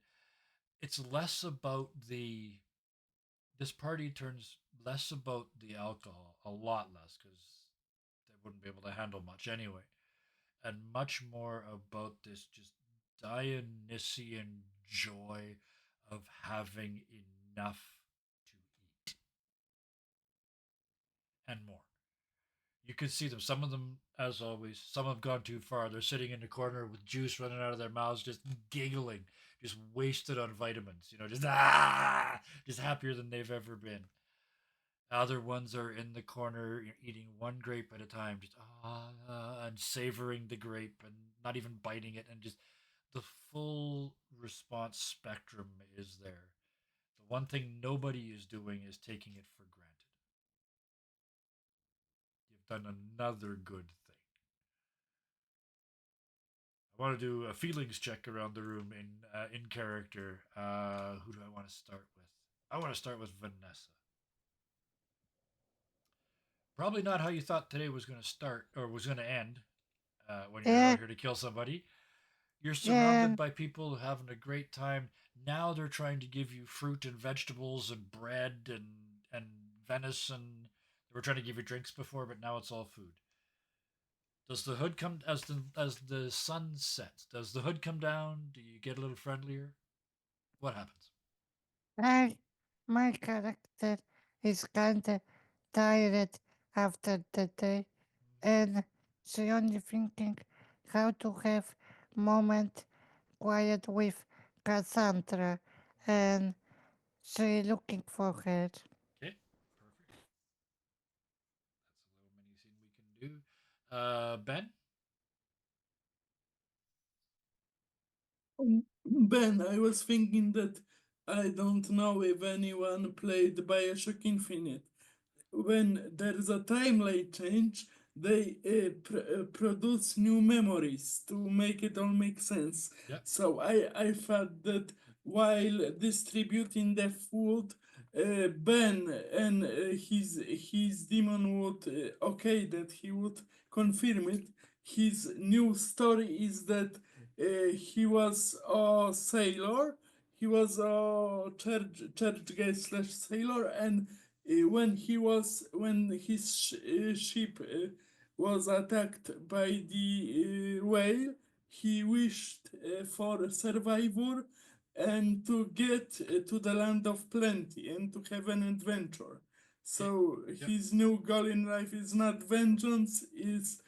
it's less about the this party turns less about the alcohol, a lot less, because they wouldn't be able to handle much anyway, and much more about this just Dionysian joy of having enough to eat and more. You can see them. Some of them, as always, some have gone too far. They're sitting in the corner with juice running out of their mouths, just giggling, just wasted on vitamins. Just happier than they've ever been. Other ones are in the corner eating one grape at a time, just and savoring the grape and not even biting it, and just the full response spectrum is there. The one thing nobody is doing is taking it for granted. You've done another good thing. I want to do a feelings check around the room in character. Who do I want to start with? I want to start with Vanessa. Probably not how you thought today was going to start or was going to end when you're Yeah, out here to kill somebody. You're yeah, surrounded by people having a great time. Now they're trying to give you fruit and vegetables and bread and venison. were trying to give you drinks before, but now it's all food. Does the hood come as the sun sets? Does the hood come down? Do you get a little friendlier? What happens? I, my character is kinda tired after the day, and she only thinking how to have moment quiet with Cassandra, and she looking for her. Okay, perfect. That's a little mini scene we can do. Ben. Ben, I was thinking that I don't know if anyone played Bioshock Infinite. When there is a timeline change, they produce new memories to make it all make sense. Yep. So I thought that while distributing the food, Ben and his demon would okay that he would confirm it. His new story is that he was a sailor. He was a church guy slash sailor, and when his ship was attacked by the whale, he wished for survival and to get to the land of plenty and to have an adventure. So Yep. his new goal in life is not vengeance, is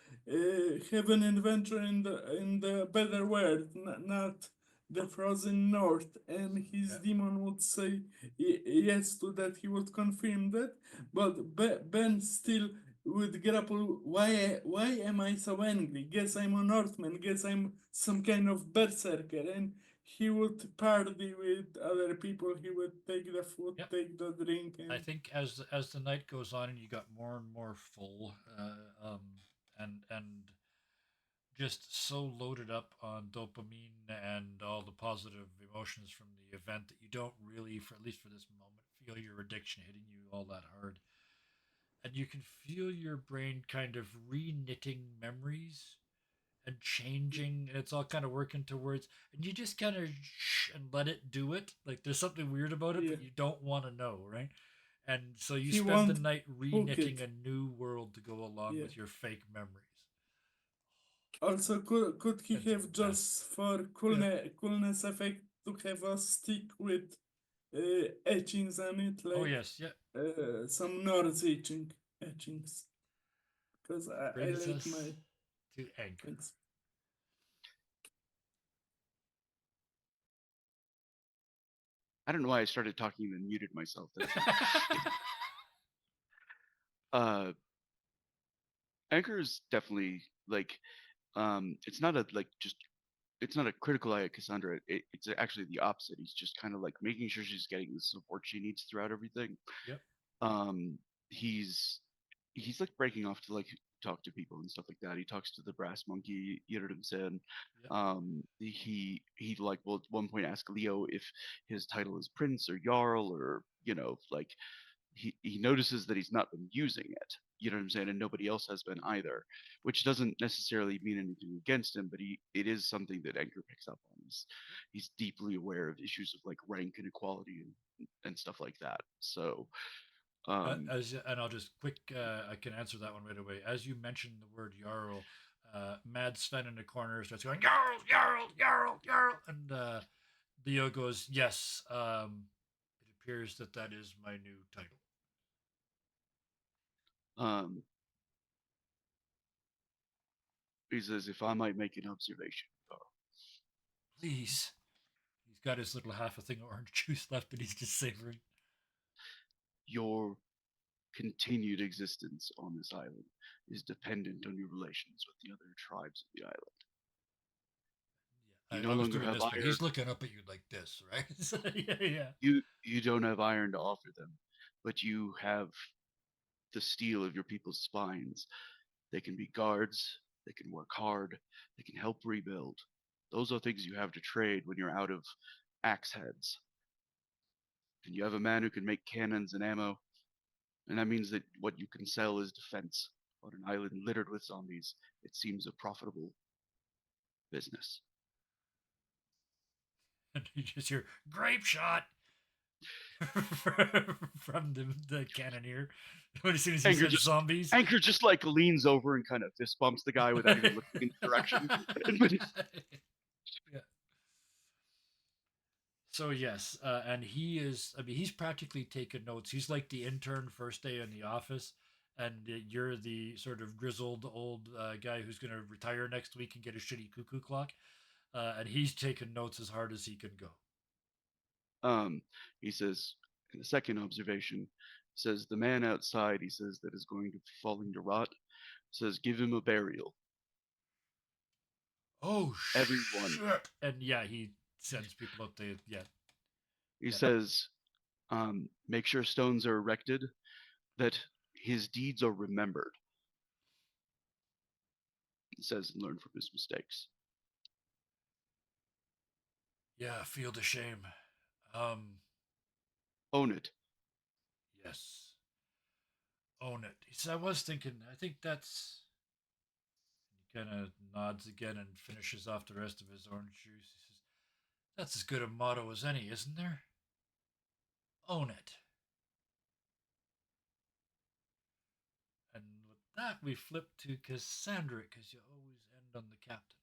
have an adventure in the better world, not the frozen north. And his Yep. demon would say yes to that. He would confirm that, but Ben still would grapple. Why am I so angry? Guess I'm a Northman. Guess I'm some kind of berserker. And he would party with other people. He would take the food, Yep. take the drink, and I think as the night goes on and you got more and more full, and just so loaded up on dopamine and all the positive emotions from the event that you don't really, for at least for this moment, feel your addiction hitting you all that hard, and you can feel your brain kind of re-knitting memories and changing, and it's all kind of working towards, and you just kind of and let it do it. Like there's something weird about it, yeah. but you don't want to know, right? And so you He spend the won't night book re-knitting it. a new world to go along Yeah. with your fake memories. Also, could he It's a have mess. just for coolness effect to have a stick with etchings on it, Oh like yes, yeah. some Norse etchings? Because I Brings like us my to Anchor. thanks. I don't know why I started talking and muted myself. uh, Anchor is definitely like it's not a like just it's not a critical eye at Cassandra. It's actually the opposite. He's just kind of like making sure she's getting the support she needs throughout everything. Yep. Um, he's he's like breaking off to like talk to people and stuff like that. He talks to the brass monkey, Yirden. Yep. He like will at one point ask Leo if his title is prince or jarl, or like he notices that he's not been using it. You know what I'm saying? And nobody else has been either, which doesn't necessarily mean anything against him, but it is something that Anchor picks up on. He's deeply aware of issues of like rank inequality and stuff like that. So And I'll just quick. I can answer that one right away. As you mentioned the word Jarl, Mad Sven in the corner starts going Jarl, Jarl, Jarl, Jarl, and Leo goes, "Yes, it appears that is my new title." um, he says, if I might make an observation, Please. He's got his little half a thing of orange juice left that he's just savoring. your continued existence on this island is dependent on your relations with the other tribes of the island. Yeah, You no I was longer doing have this, but iron. he's looking up at you like this, right? So, yeah. You don't have iron to offer them, but you have the steel of your people's spines. They can be guards, they can work hard, they can help rebuild. Those are things you have to trade when you're out of axe heads. And you have a man who can make cannons and ammo, and that means that what you can sell is defense. On an island littered with zombies, it seems a profitable business. And you just hear grape shot. from the cannoneer. When as soon as he Anchor said just zombies. Anchor just like leans over and kind of fist bumps the guy without even looking in the direction. Yeah. So yes, and he is. I mean, he's practically taken notes. He's like the intern first day in the office, and you're the sort of grizzled old guy who's going to retire next week and get a shitty cuckoo clock. And he's taken notes as hard as he can go. um, he says, in the second observation, says the man outside, he says, that is going to falling to rot, says, give him a burial. Oh Everyone. shit! And yeah, he sends people up to yeah. He Yeah. says, make sure stones are erected, that his deeds are remembered. He says, and learn from his mistakes. Yeah, feel the shame. Um, Own it. yes, own it. So I was thinking. I think that's. He kind of nods again and finishes off the rest of his orange juice. He says, "That's as good a motto as any, isn't there? Own it." And with that, we flip to Cassandra because you always end on the captain.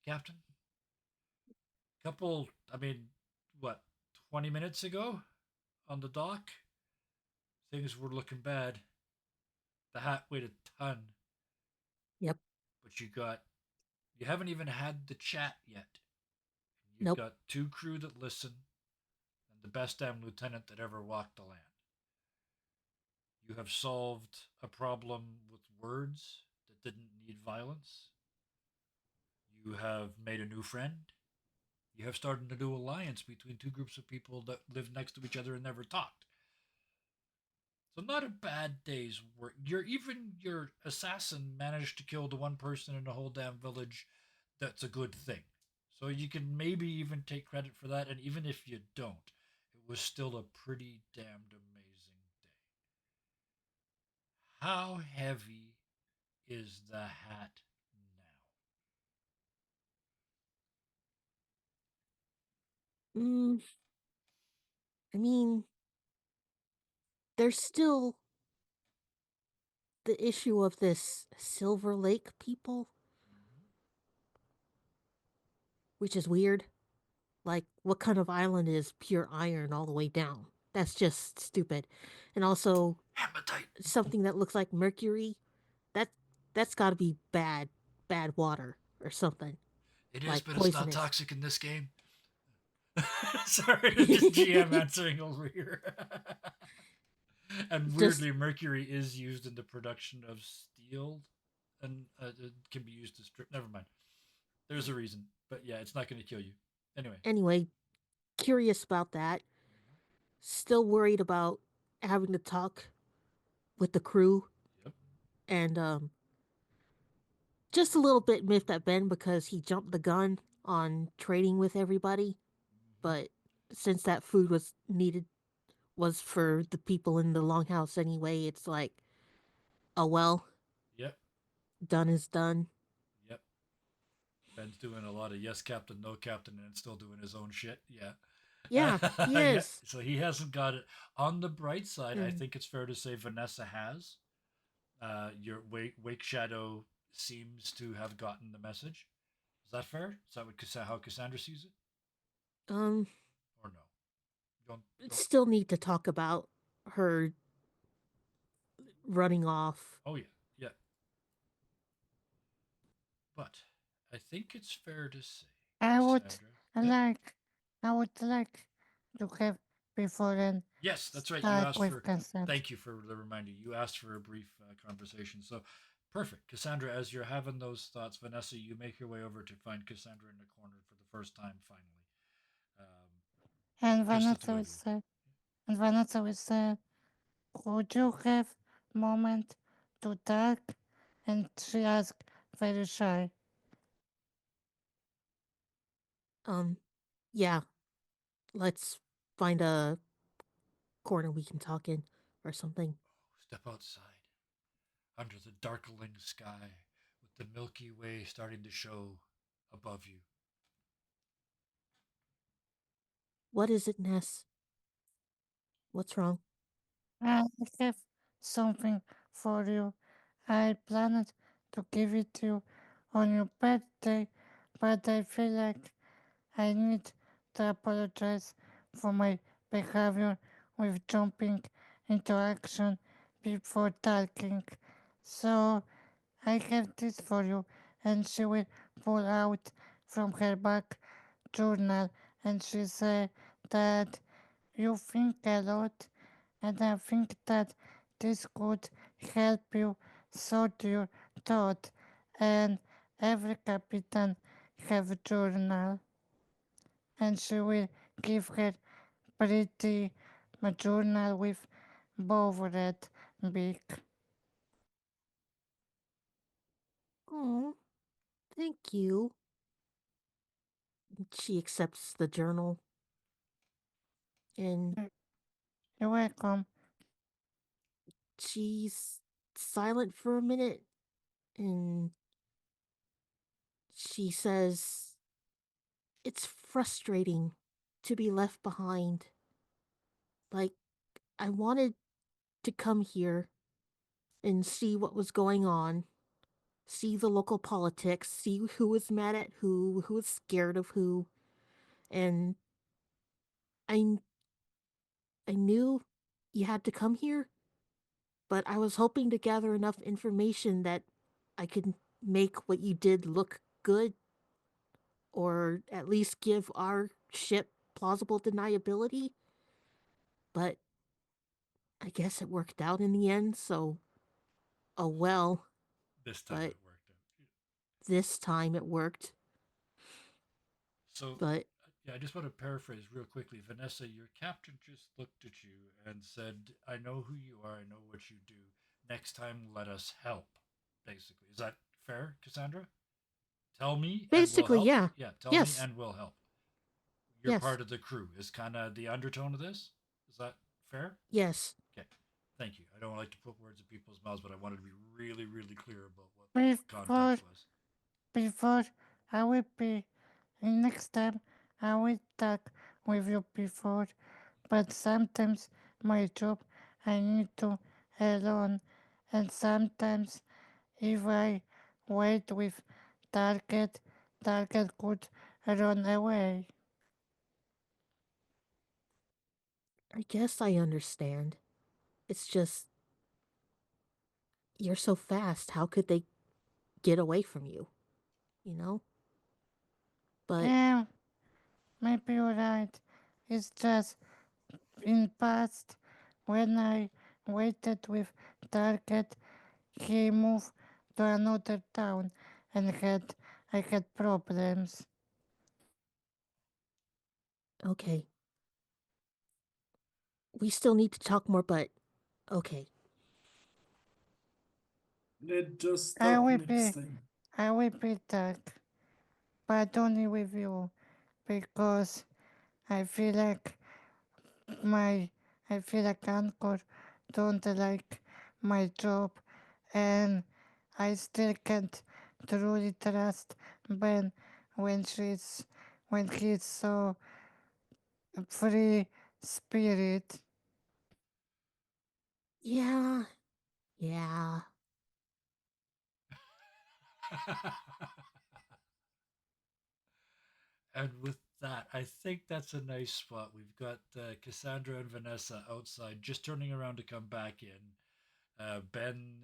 Captain, couple. I mean, what? 20 minutes ago, on the dock, things were looking bad. The hat weighed a ton. Yep. But you haven't even had the chat yet. You've Nope. got two crew that listen and the best damn lieutenant that ever walked the land. You have solved a problem with words that didn't need violence. You have made a new friend. You have started a new alliance between two groups of people that live next to each other and never talked. So not a bad day's work. Your assassin managed to kill the one person in the whole damn village. That's a good thing. So you can maybe even take credit for that, and even if you don't, it was still a pretty damned amazing day. How heavy is the hat Mm, I mean, there's still the issue of this Silver Lake people, now? which is weird. Like, what kind of island is pure iron all the way down? That's just stupid. And also, Hematite. something that looks like mercury, that that's got to be bad water or something It is, like but it's not poisonous. toxic in this game. Sorry, just GM answering over here. And Just weirdly, mercury is used in the production of steel, and it can be used to strip. Never mind. There's a reason, but yeah, it's not going to kill you. Anyway. anyway, curious about that. Still worried about having to talk with the crew Yep. and just a little bit miffed at Ben because he jumped the gun on trading with everybody. But since that food was for the people in the longhouse anyway, it's like, oh well, Yep. done is done. Yep. Ben's doing a lot of yes, captain, no, captain, and still doing his own shit. Yeah. Yeah, he Yeah. is. So he hasn't got it. On the bright side, I Mm. think it's fair to say Vanessa has. Your Wake Shadow seems to have gotten the message. Is that fair? Is that how Cassandra sees it, Um, or no? Don't. Still need to talk about her running off. Oh yeah, yeah. But I think it's fair to say, I would Cassandra. Yep. like, I would like to have before and Yes, that's right. You start asked with for. consent. Thank you for the reminder. You asked for a brief conversation. So perfect, Cassandra. As you're having those thoughts, Vanessa, you make your way over to find Cassandra in the corner for the first time. Finally, And just at the Vanessa way will to. say, and Vanessa will say, would you have moment to talk? And she asked, very shy. Um, yeah, let's find a corner we can talk in or something. Step outside under the darkling sky with the Milky Way starting to show above you. What is it, Ness? What's wrong? I have something for you. I planned to give it to you on your birthday, but I feel like I need to apologize for my behavior with jumping into action before talking. So I have this for you, and she will pull out from her back journal and she said that you think a lot, and I think that this could help you sort your thought. And every captain have a journal, and she will give her pretty journal with both red beak. Oh, thank you. She accepts the journal and You're welcome. she's silent for a minute and she says, "It's frustrating to be left behind. Like, I wanted to come here and see what was going on, see the local politics, see who was mad at who was scared of who, and I I knew you had to come here, but I was hoping to gather enough information that I could make what you did look good, or at least give our ship plausible deniability. But I guess it worked out in the end, so oh well. This time But it worked out. this time it worked. So, But yeah, I just want to paraphrase real quickly. Vanessa, your captain just looked at you and said, I know who you are, I know what you do. Next time, let us help, basically. Is that fair, Cassandra? Tell me and we'll basically, help? yeah. Yeah, tell me Yes. and we'll help. You're Yes. part of the crew, is kind of the undertone of this. Is that fair? Yes. Okay. Thank you. I don't like to put words in people's mouths, but I wanted to be really, really clear about what Before, context was. before I will be, next time I will talk with you before, but sometimes my job I need to alone, and sometimes if I wait with target, target could run away. I guess I understand. It's just you're so fast. How could they get away from you? You know? But Yeah, maybe you're right. It's just in past when I waited with target, he moved to another town and I had problems. okay. We still need to talk more, but okay. Let's just I talk will next be time. I will be back, but only with you because I feel like my I feel like Anchor don't like my job and I still can't truly trust Ben when she's when he's so free spirit. Yeah. Yeah. And with that, I think that's a nice spot. We've got Cassandra and Vanessa outside, just turning around to come back in. Ben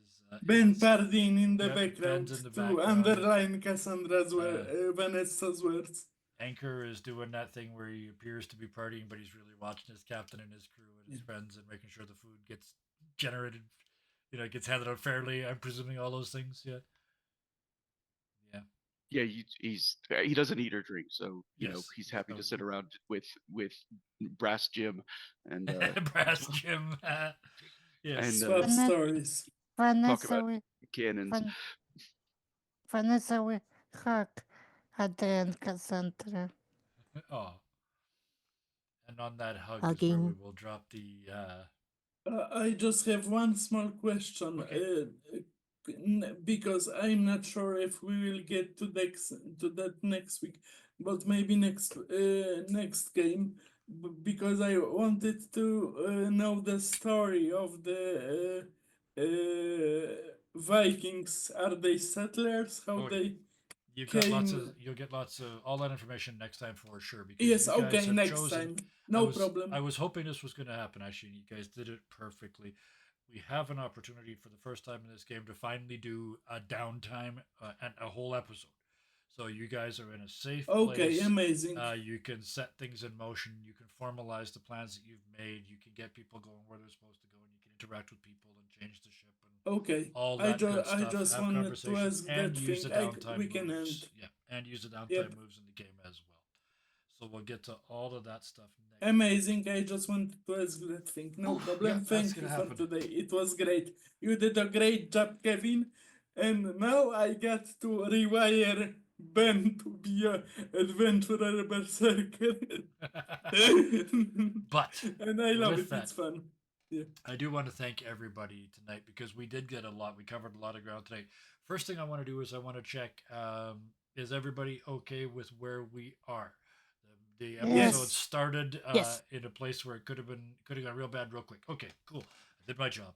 is Ben Pardin in the yep, background Ben's in the to background. underline Cassandra's Uh, Vanessa's words. Anchor is doing that thing where he appears to be partying, but he's really watching his captain and his crew and his Yeah. friends and making sure the food gets generated, gets handed out fairly. I'm presuming all those things. Yeah, yeah, Yeah, he doesn't eat or drink, so yes. he's happy So, to sit around with Brass Jim and Brass Jim. Yes. and Swap Vanessa, stories. talk Vanessa about will cannons. Van, Vanessa will hug at the end, Cassandra. Oh, and on that hug is where we Hugging. will drop the. I just have one small question. Okay. Because I'm not sure if we will get to that next week, but maybe next game. because I wanted to know the story of the Vikings. Are they settlers? How Oh yeah. they You've got came? you'll get lots of all that information next time for sure because Yes, you guys okay, have next chosen. time. No I problem. was hoping this was going to happen actually. And you guys did it perfectly. We have an opportunity for the first time in this game to finally do a downtime and a whole episode. So you guys are in a safe Okay, place. amazing. You can set things in motion. You can formalize the plans that you've made. You can get people going where they're supposed to go, and you can interact with people and change the ship and Okay, all that good I stuff. just Have wanted to conversations ask and that use thing. the We downtime can end. moves. Yeah, and use the Yep. downtime moves in the game as well. So we'll get to all of that stuff next. Amazing. I just wanted to ask that thing. No Oh, yeah, problem. that's Thank gonna you for happen. today. It was great. You did a great job, Kevin. And now I got to rewire Ben to be a adventurer berserker. But and I love with it. that, It's fun. Yeah. I do want to thank everybody tonight because we did get a lot. We covered a lot of ground tonight. First thing I want to do is I want to check: is everybody okay with where we are? The episode Yes. started Yes. in a place where it could have gone real bad real quick. Okay, cool. I did my job.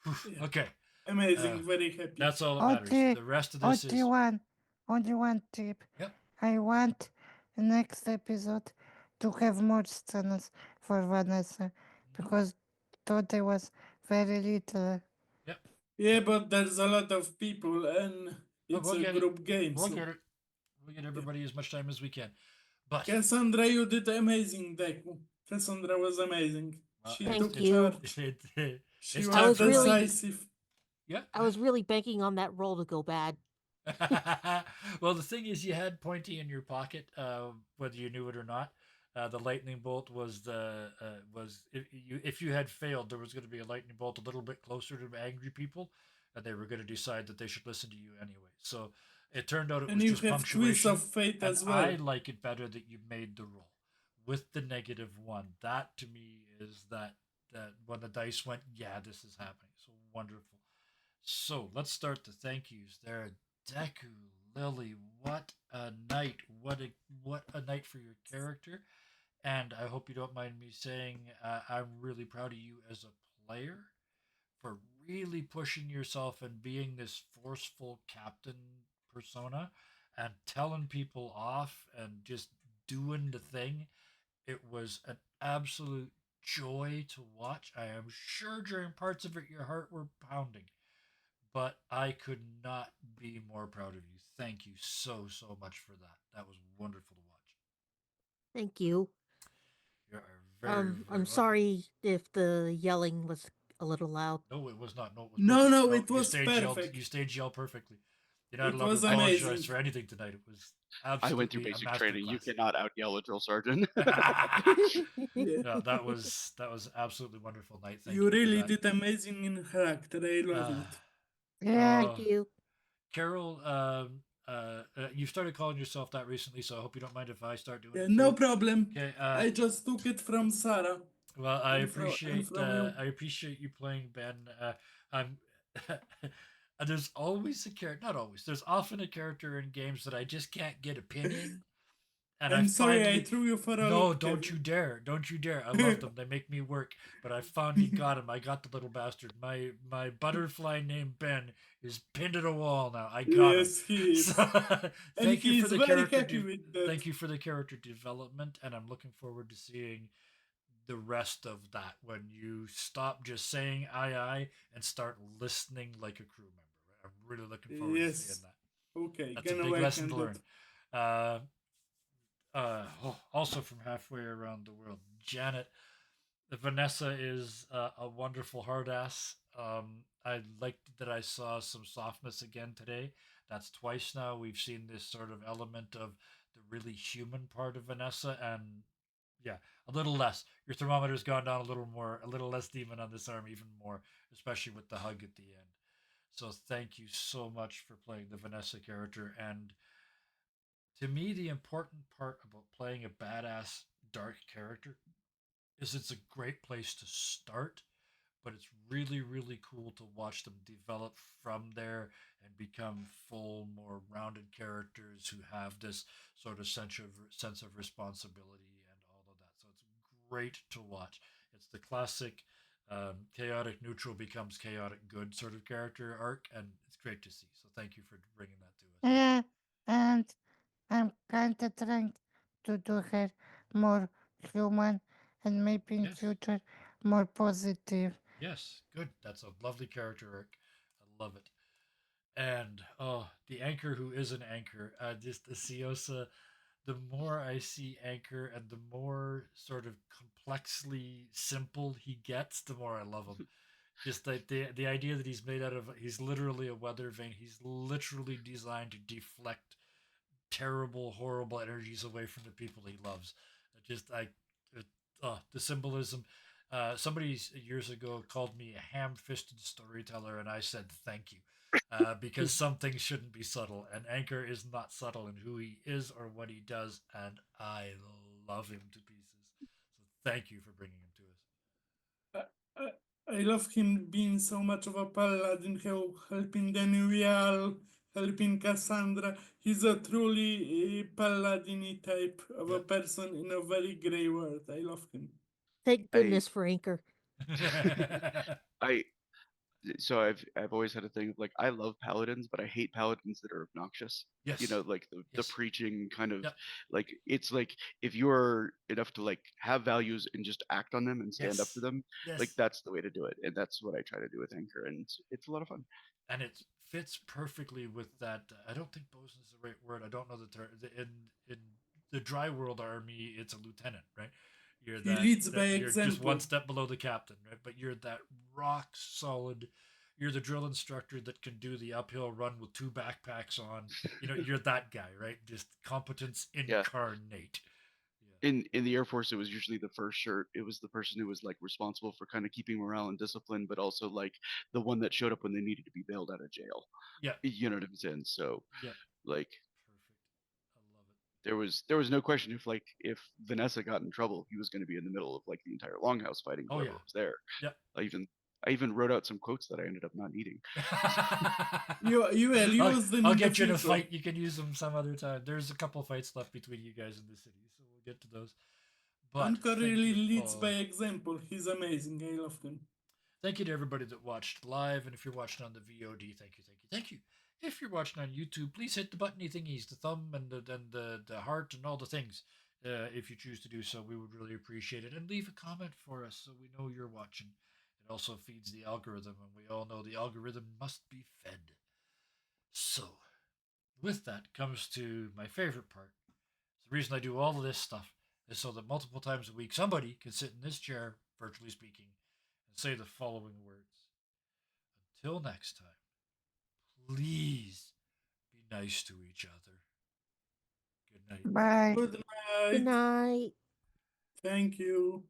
Whew, Yeah. okay, Amazing. Very happy. that's all that matters. Only, The rest of this is only one tip. yep. I want next episode to have more channels for Vanessa because today was very little. Yep. Yeah, but there's a lot of people and Oh, it's we'll a get it. group game. We'll So get it. We'll get everybody as much time as we can. But Cassandra, you did amazing, Deku. Cassandra was amazing. well, She it's, Thank took it's, you. charge. She it's was time was for really- decisive. yeah. I was really banking on that roll to go bad. Well, the thing is, you had Pointy in your pocket, whether you knew it or not. The lightning bolt was if you had failed, there was going to be a lightning bolt a little bit closer to angry people, and they were going to decide that they should listen to you anyway. So it turned out it And was you just have twist punctuation. of fate And as well. I like it better that you made the roll with the -1. That to me is that when the dice went, yeah, this is happening. So wonderful. So let's start the thank yous there. Deku, Lily, what a night! What a night for your character. And I hope you don't mind me saying I'm really proud of you as a player for really pushing yourself and being this forceful captain persona and telling people off and just doing the thing. It was an absolute joy to watch. I am sure during parts of it your heart were pounding, but I could not be more proud of you. Thank you so, so much for that. That was wonderful to watch. Thank you. You're very, I'm welcome. sorry if the yelling was a little loud. No, it was not. No, it was No, perfect. no, it you was stage yelled. perfect. You stage yelled perfectly. You're not It allowed was to apologize amazing. for anything tonight. It was I absolutely went through a basic training. You masterclass. cannot out yell a drill sergeant. Yeah. Yeah, that was absolutely wonderful night. Thank you You for really that. did amazing in character. I love Uh, it. Yeah, Thank you. Carol, you started calling yourself that recently, so I hope you don't mind if I start doing Yeah, it. no too. problem. Okay. I just took it from Sarah. Well, I and from you. appreciate you playing Ben. I'm. There's always a character. Not always. There's often a character in games that I just can't get a pin in. And I'm I sorry finally, I threw you for a no, loop, don't Kevin. you dare! Don't you dare! I love them. They make me work. But I finally got him. I got the little bastard. My butterfly named Ben is pinned to the wall now. I got him. Yes, he is. So, And thank you he's for the very character. happy with that. Thank you for the character development, and I'm looking forward to seeing the rest of that when you stop just saying aye and start listening like a crew member. I'm really looking forward to seeing Yes. that. Okay, That's a gonna big work lesson on to learn. Also from halfway around the world, Janet. Vanessa is a wonderful hard ass. I liked that I saw some softness again today. That's twice now we've seen this sort of element of the really human part of Vanessa, and yeah, a little less. Your thermometer's gone down a little more, a little less demon on this arm, even more, especially with the hug at the end. So thank you so much for playing the Vanessa character. And to me, the important part about playing a badass dark character is it's a great place to start, but it's really, really cool to watch them develop from there and become full, more rounded characters who have this sort of sense of responsibility and all of that. So it's great to watch. It's the classic chaotic neutral becomes chaotic good sort of character arc, and it's great to see. So thank you for bringing that to us. Yeah, and I'm kinda trying to do her more human and maybe in Yes. future more positive. Yes, good. That's a lovely character arc. I love it. And oh, the anchor who is an anchor. Just the Siosa. The more I see Anchor and the more sort of complexly simple he gets, the more I love him. Just like the idea that he's literally a weather vane. He's literally designed to deflect terrible, horrible energies away from the people he loves. It, the symbolism. Somebody years ago called me a ham-fisted storyteller, and I said thank you, because some things shouldn't be subtle, and Anchor is not subtle in who he is or what he does, and I love him to pieces. So thank you for bringing him to us. I love him being so much of a paladin, helping Daniel, helping Cassandra. He's a truly paladin type of a Yep. person in a very grey world. I love him. Thank I goodness for Anchor. I so I've always had a thing of like I love paladins, but I hate paladins that are obnoxious. Yes. You know, like the Yes. preaching kind of Yep. like it's like if you're enough to like have values and just act on them and stand up Yes. for them, Yes. like that's the way to do it. And that's what I try to do with Anchor, and it's a lot of fun. And it fits perfectly with that. I don't think bosun is the right word. I don't know the term. In the dry world army, it's a lieutenant, right? You're He leads that by you're just one example. step below the captain, right? But you're that rock solid. You're the drill instructor that can do the uphill run with two backpacks on. You're that guy, right? Just competence Yeah. incarnate. Yeah. In the Air Force, it was usually the first shirt. It was the person who was like responsible for kind of keeping morale and discipline, but also like the one that showed up when they needed to be bailed out of jail. Yeah. You know what I'm saying? So Yeah. like Perfect. I love it. there was no question if Vanessa got in trouble, he was going to be in the middle of like the entire longhouse fighting Oh, whoever yeah. was there. Yep. I even wrote out some quotes that I ended up not needing. You will use them I'll in the get you in a future. fight. You can use them some other time. There's a couple fights left between you guys in the city, so we'll get to those. But Anchor thank really you. leads Oh, by example. He's amazing. I love him. thank you to everybody that watched live, and if you're watching on the VOD, thank you. If you're watching on YouTube, please hit the buttony thingies, the thumb and the heart and all the things. If you choose to do so, we would really appreciate it. And leave a comment for us so we know you're watching. It also feeds the algorithm, and we all know the algorithm must be fed. So, with that comes to my favorite part. The reason I do all of this stuff is so that multiple times a week somebody can sit in this chair, virtually speaking, and say the following words. Until next time, please be nice to each other. Good night. Bye. Good Good night. night. Thank you.